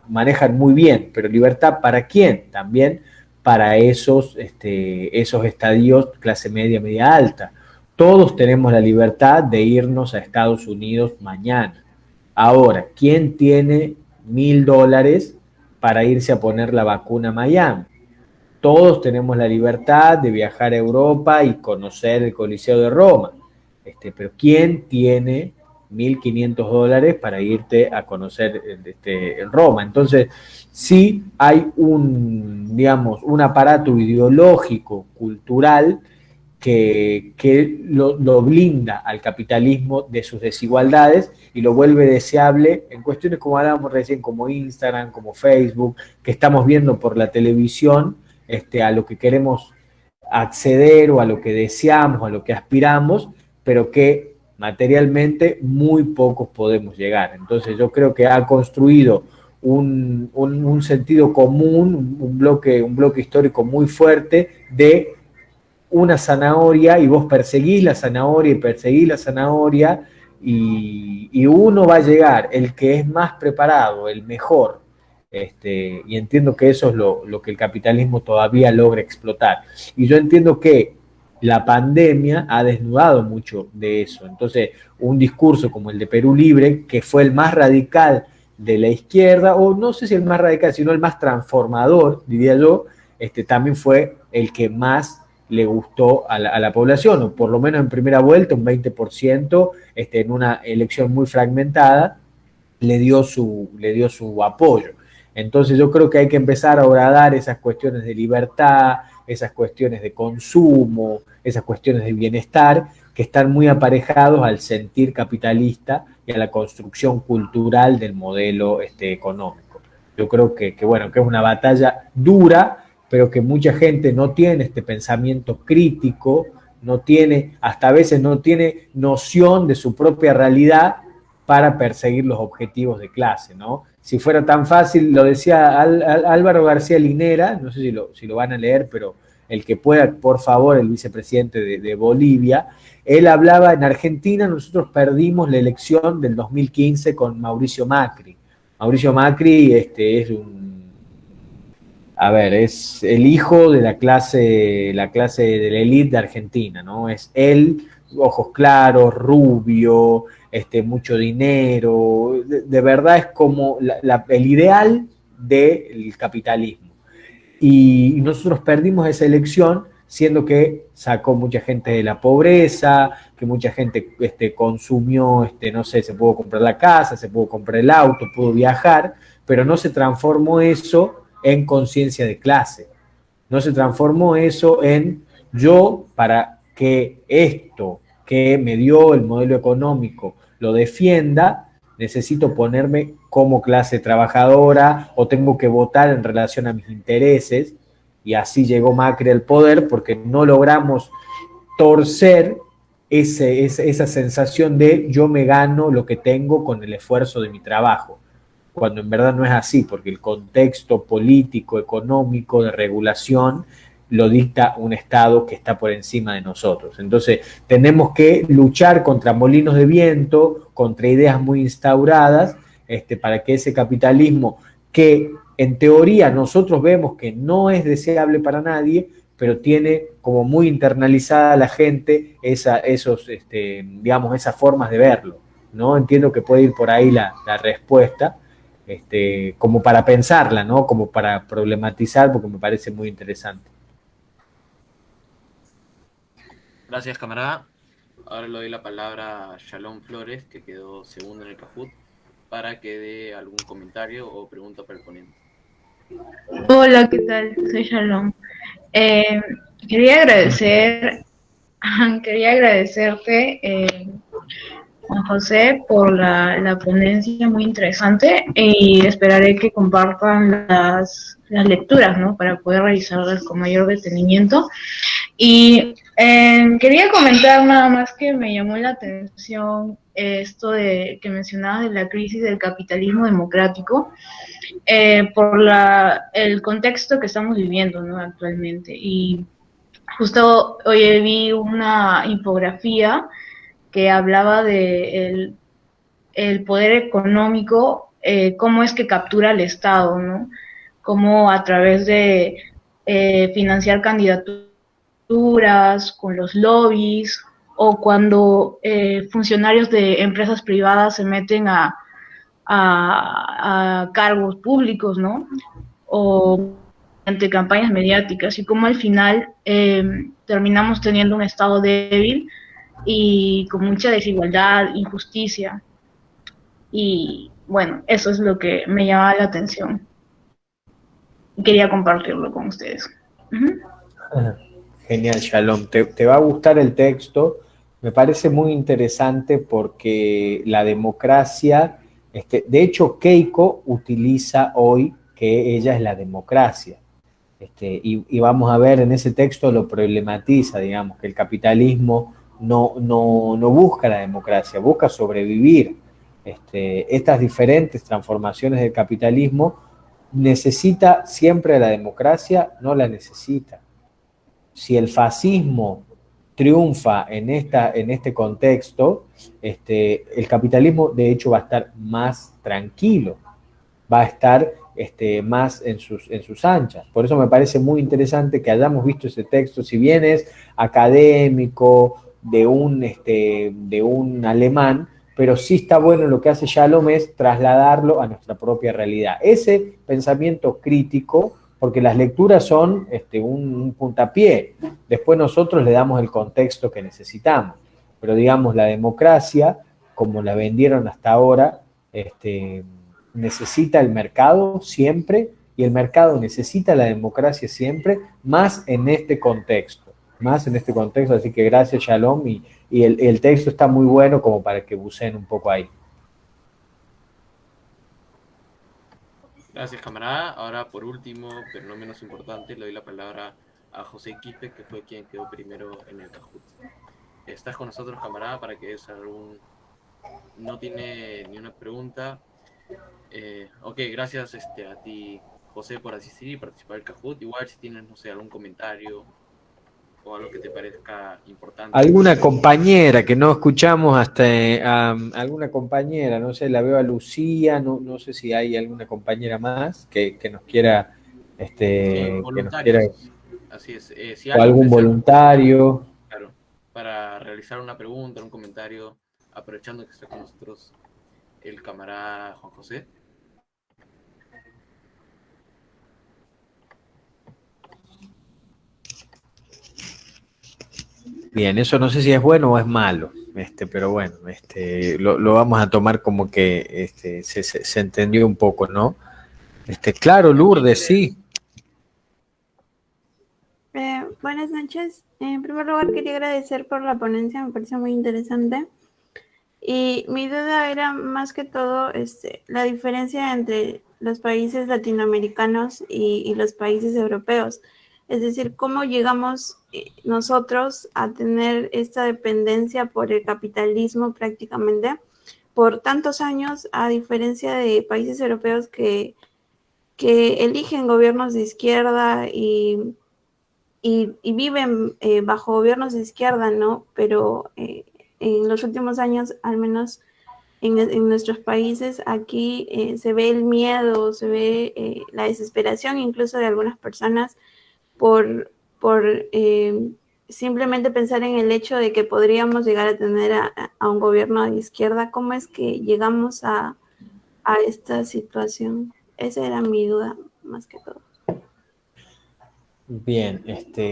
S3: manejan muy bien, pero libertad ¿para quién? También para esos estadios clase media, media alta. Todos tenemos la libertad de irnos a Estados Unidos mañana. Ahora, ¿quién tiene $1.000 para irse a poner la vacuna a Miami? Todos tenemos la libertad de viajar a Europa y conocer el Coliseo de Roma. Pero ¿quién tiene $1.500 para irte a conocer Roma? Entonces, sí hay digamos, un aparato ideológico, cultural, que lo blinda al capitalismo de sus desigualdades y lo vuelve deseable en cuestiones como hablábamos recién, como Instagram, como Facebook, que estamos viendo por la televisión, a lo que queremos acceder o a lo que deseamos, a lo que aspiramos, pero que materialmente muy pocos podemos llegar. Entonces yo creo que ha construido un sentido común, un bloque histórico muy fuerte de una zanahoria y vos perseguís la zanahoria y perseguís la zanahoria y uno va a llegar, el que es más preparado, el mejor, y entiendo que eso es lo que el capitalismo todavía logra explotar. Y yo entiendo que la pandemia ha desnudado mucho de eso. Entonces, un discurso como el de Perú Libre, que fue el más radical de la izquierda, o no sé si el más radical, sino el más transformador, diría yo, también fue el que más le gustó a la población, o por lo menos en primera vuelta, un 20%, en una elección muy fragmentada, le dio su apoyo. Entonces yo creo que hay que empezar a horadar esas cuestiones de libertad, esas cuestiones de consumo, esas cuestiones de bienestar, que están muy aparejados al sentir capitalista y a la construcción cultural del modelo económico. Yo creo bueno, que es una batalla dura, pero que mucha gente no tiene este pensamiento crítico, no tiene, hasta a veces no tiene noción de su propia realidad para perseguir los objetivos de clase, ¿no? Si fuera tan fácil, lo decía Álvaro García Linera, no sé si lo van a leer, pero el que pueda, por favor, el vicepresidente de Bolivia, él hablaba, en Argentina nosotros perdimos la elección del 2015 con Mauricio Macri. Mauricio Macri es es el hijo de la clase de la élite de Argentina, ¿no? Es él, ojos claros, rubio, mucho dinero, de verdad es como el ideal del capitalismo. Y nosotros perdimos esa elección, siendo que sacó mucha gente de la pobreza, que mucha gente consumió, no sé, se pudo comprar la casa, se pudo comprar el auto, pudo viajar, pero no se transformó eso en conciencia de clase. No se transformó eso en yo, para que esto que me dio el modelo económico lo defienda, necesito ponerme como clase trabajadora o tengo que votar en relación a mis intereses, y así llegó Macri al poder porque no logramos torcer esa sensación de yo me gano lo que tengo con el esfuerzo de mi trabajo, cuando en verdad no es así, porque el contexto político, económico, de regulación, lo dicta un Estado que está por encima de nosotros. Entonces, tenemos que luchar contra molinos de viento, contra ideas muy instauradas, para que ese capitalismo, que en teoría nosotros vemos que no es deseable para nadie, pero tiene como muy internalizada la gente esas formas de verlo, ¿no? Entiendo que puede ir por ahí la respuesta, como para pensarla, ¿no? Como para problematizar, porque me parece muy interesante.
S2: Gracias, camarada. Ahora le doy la palabra a Shalom Flores, que quedó segundo en el Kahoot, para que dé algún comentario o pregunta para el ponente.
S5: Hola, ¿qué tal? Soy Shalom. Quería agradecerte, Juan José, por la ponencia muy interesante, y esperaré que compartan las lecturas, ¿no? Para poder realizarlas con mayor detenimiento. Y quería comentar nada más que me llamó la atención esto de que mencionabas de la crisis del capitalismo democrático, por el contexto que estamos viviendo, ¿no? Actualmente. Y justo hoy vi una infografía que hablaba de el poder económico, cómo es que captura el Estado, ¿no? Cómo a través de financiar candidaturas con los lobbies, o cuando funcionarios de empresas privadas se meten a cargos públicos, ¿no? O ante campañas mediáticas, y cómo al final terminamos teniendo un Estado débil y con mucha desigualdad, injusticia. Y bueno, eso es lo que me llama la atención. Quería compartirlo con ustedes.
S3: Genial, Shalom. Te va a gustar el texto. Me parece muy interesante porque la democracia, de hecho, Keiko utiliza hoy que ella es la democracia. Y vamos a ver en ese texto lo problematiza, digamos, que el capitalismo no busca la democracia, busca sobrevivir. Estas diferentes transformaciones del capitalismo necesita siempre la democracia, no la necesita. Si el fascismo triunfa en este contexto, el capitalismo de hecho va a estar más tranquilo, va a estar más en sus anchas. Por eso me parece muy interesante que hayamos visto ese texto, si bien es académico, de un alemán, pero sí está bueno lo que hace Shalom es trasladarlo a nuestra propia realidad. Ese pensamiento crítico, porque las lecturas son un puntapié, después nosotros le damos el contexto que necesitamos, pero digamos la democracia, como la vendieron hasta ahora, necesita el mercado siempre y el mercado necesita la democracia siempre, más en este contexto, así que gracias Shalom y el texto está muy bueno como para que buceen un poco ahí.
S2: Gracias, camarada. Ahora, por último, pero no menos importante, le doy la palabra a José Quispe, que fue quien quedó primero en el Kahoot. Estás con nosotros, camarada, para que des algún... No tiene ni una pregunta. Ok, gracias a ti, José, por asistir y participar del Kahoot. Igual si tienes, no sé, algún comentario o algo que te parezca importante.
S3: Alguna compañera que no escuchamos alguna compañera, no sé, la veo a Lucía, no sé si hay alguna compañera más que nos quiera,
S2: voluntarios. Así es. Si
S3: o algún voluntario.
S2: Claro, para realizar una pregunta, un comentario, aprovechando que está con nosotros el camarada Juan José.
S3: Bien, eso no sé si es bueno o es malo, pero bueno, lo vamos a tomar como que se entendió un poco, ¿no? Claro, Lourdes, sí.
S6: Buenas noches. En primer lugar, quería agradecer por la ponencia, me pareció muy interesante. Y mi duda era más que todo la diferencia entre los países latinoamericanos y los países europeos. Es decir, cómo llegamos nosotros a tener esta dependencia por el capitalismo prácticamente por tantos años, a diferencia de países europeos que eligen gobiernos de izquierda y viven bajo gobiernos de izquierda, ¿no? Pero en los últimos años, al menos en nuestros países, aquí se ve el miedo, se ve la desesperación incluso de algunas personas por simplemente pensar en el hecho de que podríamos llegar a tener a un gobierno de izquierda. ¿Cómo es que llegamos a esta situación? Esa era mi duda, más que todo.
S3: Bien,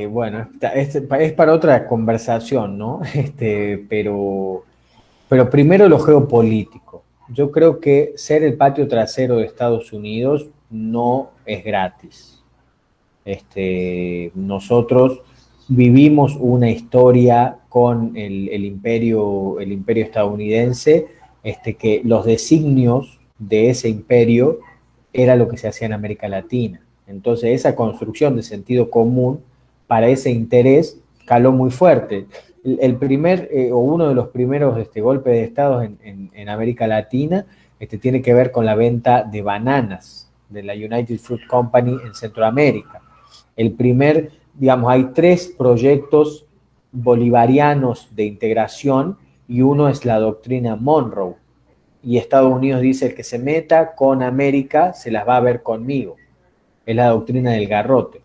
S3: bueno, es para otra conversación, ¿no? Pero primero lo geopolítico. Yo creo que ser el patio trasero de Estados Unidos no es gratis. Nosotros vivimos una historia con el imperio estadounidense, que los designios de ese imperio era lo que se hacía en América Latina. Entonces esa construcción de sentido común para ese interés caló muy fuerte. El primer o uno de los primeros golpes de Estado en América Latina tiene que ver con la venta de bananas de la United Fruit Company en Centroamérica. Digamos, hay 3 proyectos bolivarianos de integración y uno es la doctrina Monroe. Y Estados Unidos dice: el que se meta con América se las va a ver conmigo. Es la doctrina del garrote.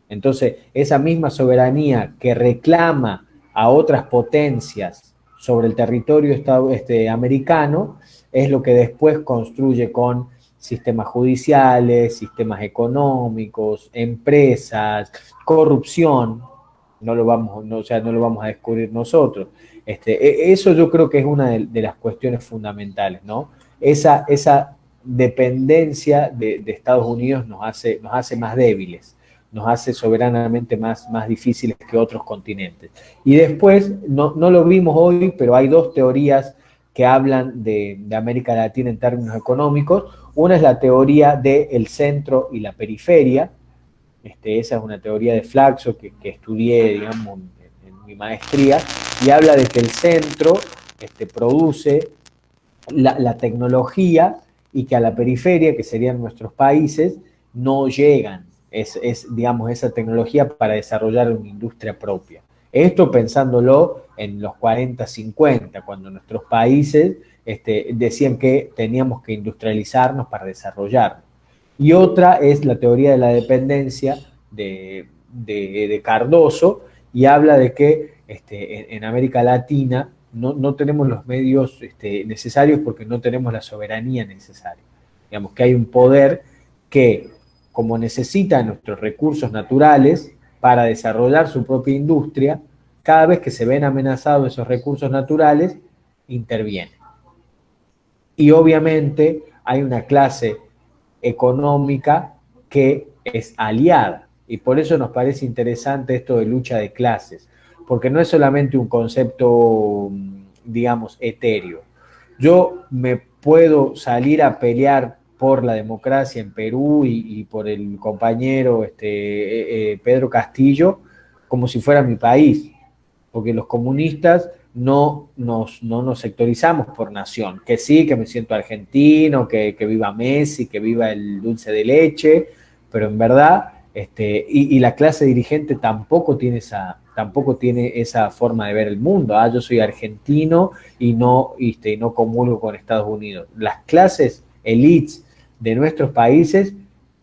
S3: Entonces, esa misma soberanía que reclama a otras potencias sobre el territorio americano es lo que después construye con sistemas judiciales, sistemas económicos, empresas, corrupción. No lo vamos a descubrir nosotros. Eso yo creo que es una de las cuestiones fundamentales, ¿no? Esa dependencia de Estados Unidos nos hace más débiles. nos hace soberanamente más difíciles que otros continentes. Y después, no lo vimos hoy, pero hay dos teorías que hablan de América Latina en términos económicos. Una es la teoría del centro y la periferia. Esa es una teoría de Flaxo que estudié, digamos, en mi maestría, y habla de que el centro produce la tecnología y que a la periferia, que serían nuestros países, no llegan digamos, esa tecnología para desarrollar una industria propia. Esto pensándolo en los 40, 50, cuando nuestros países decían que teníamos que industrializarnos para desarrollarnos. Y otra es la teoría de la dependencia de Cardoso, y habla de que en América Latina no tenemos los medios necesarios porque no tenemos la soberanía necesaria. Digamos que hay un poder que, como necesita nuestros recursos naturales para desarrollar su propia industria, cada vez que se ven amenazados esos recursos naturales, interviene. Y obviamente hay una clase económica que es aliada, y por eso nos parece interesante esto de lucha de clases, porque no es solamente un concepto, digamos, etéreo. Yo me puedo salir a pelear por la democracia en Perú y por el compañero Pedro Castillo como si fuera mi país, porque los comunistas no nos sectorizamos por nación, que sí, que me siento argentino, que viva Messi, que viva el dulce de leche, pero en verdad, y la clase dirigente tampoco tiene esa forma de ver el mundo. Yo soy argentino y no comulgo con Estados Unidos. Las clases elites de nuestros países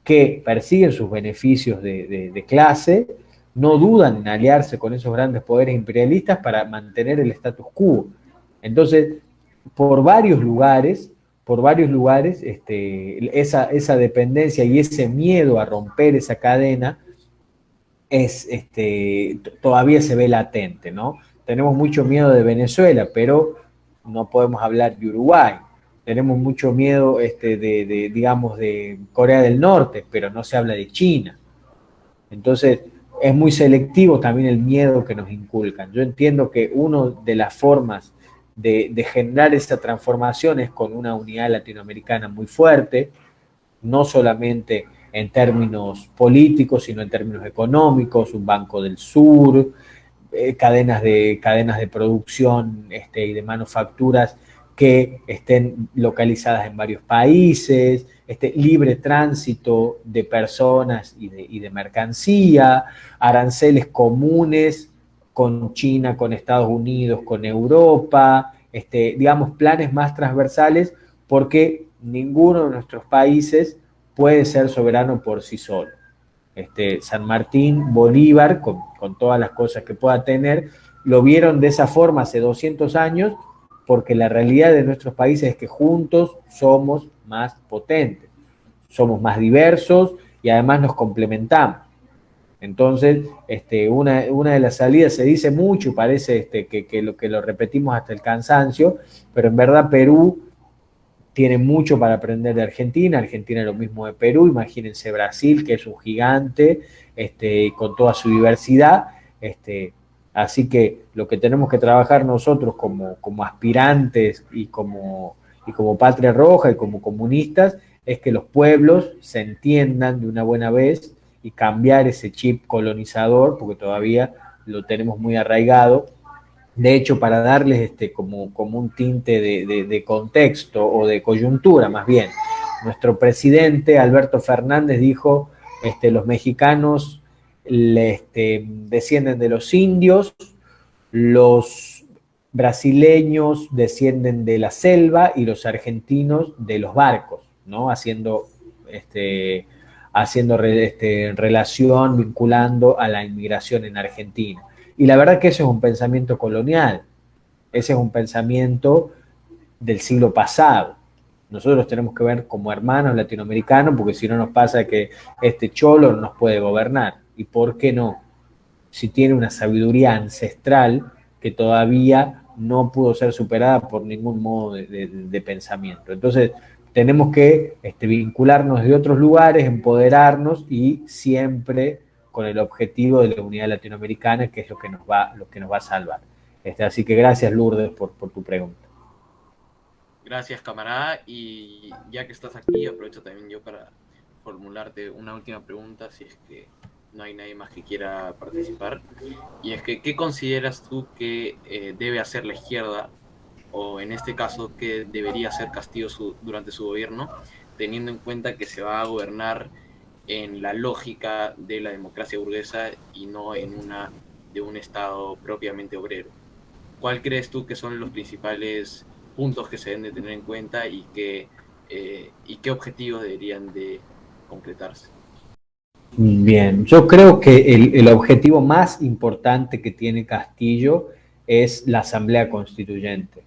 S3: que persiguen sus beneficios de clase no dudan en aliarse con esos grandes poderes imperialistas para mantener el status quo. Entonces, por varios lugares, esa dependencia y ese miedo a romper esa cadena todavía se ve latente, ¿no? Tenemos mucho miedo de Venezuela, pero no podemos hablar de Uruguay. Tenemos mucho miedo digamos, de Corea del Norte, pero no se habla de China. Entonces, es muy selectivo también el miedo que nos inculcan. Yo entiendo que una de las formas de generar esa transformación es con una unidad latinoamericana muy fuerte, no solamente en términos políticos, sino en términos económicos, un Banco del Sur, cadenas de producción y de manufacturas que estén localizadas en varios países, libre tránsito de personas y de mercancía, aranceles comunes con China, con Estados Unidos, con Europa, digamos, planes más transversales, porque ninguno de nuestros países puede ser soberano por sí solo. San Martín, Bolívar, con todas las cosas que pueda tener, lo vieron de esa forma hace 200 años, porque la realidad de nuestros países es que juntos somos más potentes, somos más diversos y además nos complementamos. Entonces, una de las salidas se dice mucho, parece que lo repetimos hasta el cansancio, pero en verdad Perú tiene mucho para aprender de Argentina, Argentina es lo mismo de Perú, imagínense Brasil, que es un gigante, con toda su diversidad, así que lo que tenemos que trabajar nosotros como aspirantes y como Patria Roja y como comunistas es que los pueblos se entiendan de una buena vez y cambiar ese chip colonizador, porque todavía lo tenemos muy arraigado. De hecho, para darles como un tinte de contexto o de coyuntura más bien, nuestro presidente Alberto Fernández dijo, los mexicanos descienden de los indios, los brasileños descienden de la selva y los argentinos de los barcos, ¿no? Haciendo relación, vinculando a la inmigración en Argentina. Y la verdad que ese es un pensamiento colonial, ese es un pensamiento del siglo pasado. Nosotros tenemos que ver como hermanos latinoamericanos, porque si no nos pasa que este cholo no nos puede gobernar. ¿Y por qué no? Si tiene una sabiduría ancestral que todavía no pudo ser superada por ningún modo de pensamiento. Entonces, tenemos que vincularnos de otros lugares, empoderarnos y siempre con el objetivo de la unidad latinoamericana, que es lo que nos va a salvar. Así que gracias, Lourdes, por tu pregunta.
S2: Gracias, camarada. Y ya que estás aquí, aprovecho también yo para formularte una última pregunta, si es que no hay nadie más que quiera participar. Y es que, ¿qué consideras tú que debe hacer la izquierda, o en este caso, qué debería hacer Castillo durante su gobierno, teniendo en cuenta que se va a gobernar en la lógica de la democracia burguesa y no en una de un Estado propiamente obrero? ¿Cuál crees tú que son los principales puntos que se deben de tener en cuenta y qué objetivos deberían de concretarse?
S3: Bien, yo creo que el objetivo más importante que tiene Castillo es la Asamblea Constituyente.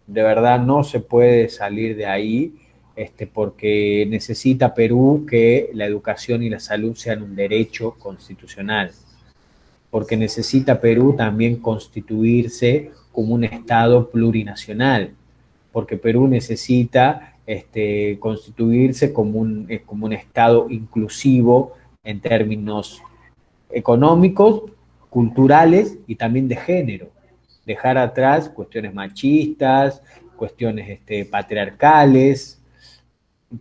S3: De verdad no se puede salir de ahí, porque necesita Perú que la educación y la salud sean un derecho constitucional, porque necesita Perú también constituirse como un Estado plurinacional, porque Perú necesita constituirse como un Estado inclusivo en términos económicos, culturales y también de género. Dejar atrás cuestiones machistas, cuestiones patriarcales.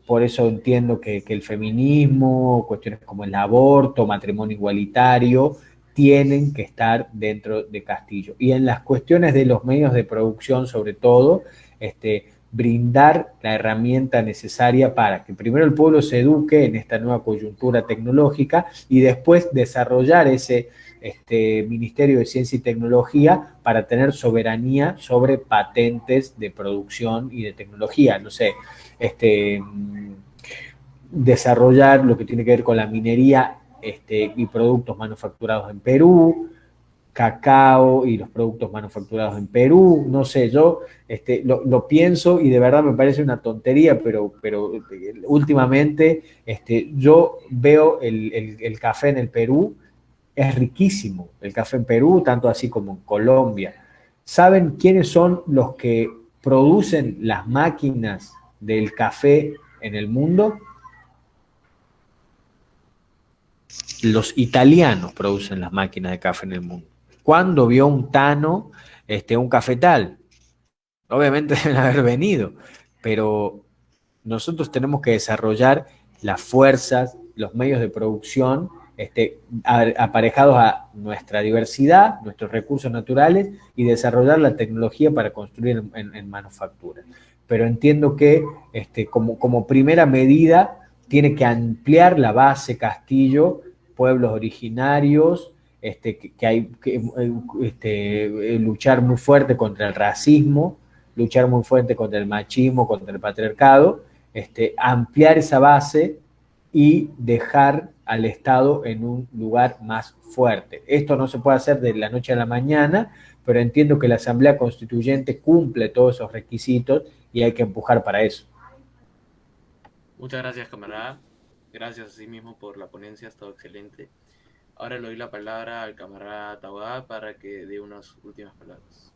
S3: Por eso entiendo que el feminismo, cuestiones como el aborto, matrimonio igualitario, tienen que estar dentro de Castillo. Y en las cuestiones de los medios de producción, sobre todo, brindar la herramienta necesaria para que primero el pueblo se eduque en esta nueva coyuntura tecnológica y después desarrollar ese Ministerio de Ciencia y Tecnología para tener soberanía sobre patentes de producción y de tecnología. No sé, desarrollar lo que tiene que ver con la minería y productos manufacturados en Perú, cacao y los productos manufacturados en Perú, no sé, yo lo pienso y de verdad me parece una tontería, pero últimamente yo veo el café en el Perú, es riquísimo el café en Perú, tanto así como en Colombia. ¿Saben quiénes son los que producen las máquinas del café en el mundo? Los italianos producen las máquinas de café en el mundo. ¿Cuándo vio un Tano un cafetal? Obviamente deben haber venido, pero nosotros tenemos que desarrollar las fuerzas, los medios de producción aparejados a nuestra diversidad, nuestros recursos naturales y desarrollar la tecnología para construir en manufactura. Pero entiendo que como primera medida tiene que ampliar la base Castillo, pueblos originarios, que hay que luchar muy fuerte contra el racismo, luchar muy fuerte contra el machismo, contra el patriarcado, ampliar esa base y dejar al Estado en un lugar más fuerte. Esto no se puede hacer de la noche a la mañana, pero entiendo que la Asamblea Constituyente cumple todos esos requisitos y hay que empujar para eso.
S2: Muchas gracias, camarada. Gracias a sí mismo por la ponencia, ha estado excelente. Ahora le doy la palabra al camarada Taboada para que dé unas últimas palabras.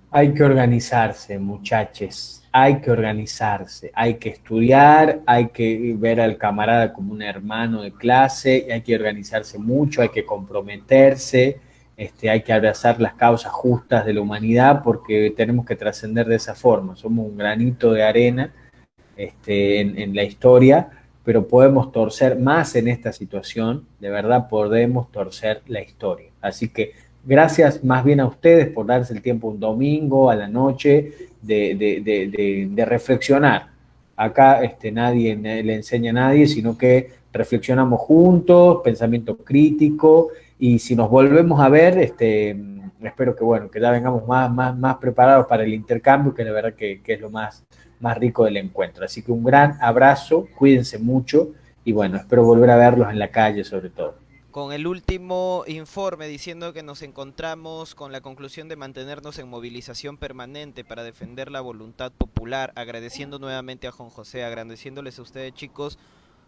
S3: Hay que organizarse, muchachos, hay que organizarse, hay que estudiar, hay que ver al camarada como un hermano de clase, hay que organizarse mucho, hay que comprometerse, hay que abrazar las causas justas de la humanidad porque tenemos que trascender de esa forma, somos un granito de arena en la historia, pero podemos torcer más en esta situación, de verdad podemos torcer la historia. Así que gracias más bien a ustedes por darse el tiempo un domingo a la noche de reflexionar. Acá nadie le enseña a nadie, sino que reflexionamos juntos, pensamiento crítico, y si nos volvemos a ver, espero que bueno, que ya vengamos más preparados para el intercambio, que la verdad que es lo más rico del encuentro. Así que un gran abrazo, cuídense mucho, y bueno, espero volver a verlos en la calle sobre todo.
S1: Con el último informe diciendo que nos encontramos con la conclusión de mantenernos en movilización permanente para defender la voluntad popular, agradeciendo nuevamente a Juan José, agradeciéndoles a ustedes, chicos.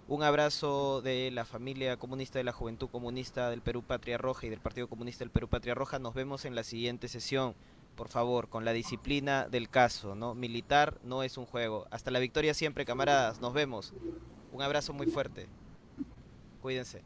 S1: Un abrazo de la familia comunista, de la Juventud Comunista del Perú Patria Roja y del Partido Comunista del Perú Patria Roja. Nos vemos en la siguiente sesión, por favor, con la disciplina del caso, ¿no? Militar no es un juego. Hasta la victoria siempre, camaradas. Nos vemos. Un abrazo muy fuerte. Cuídense.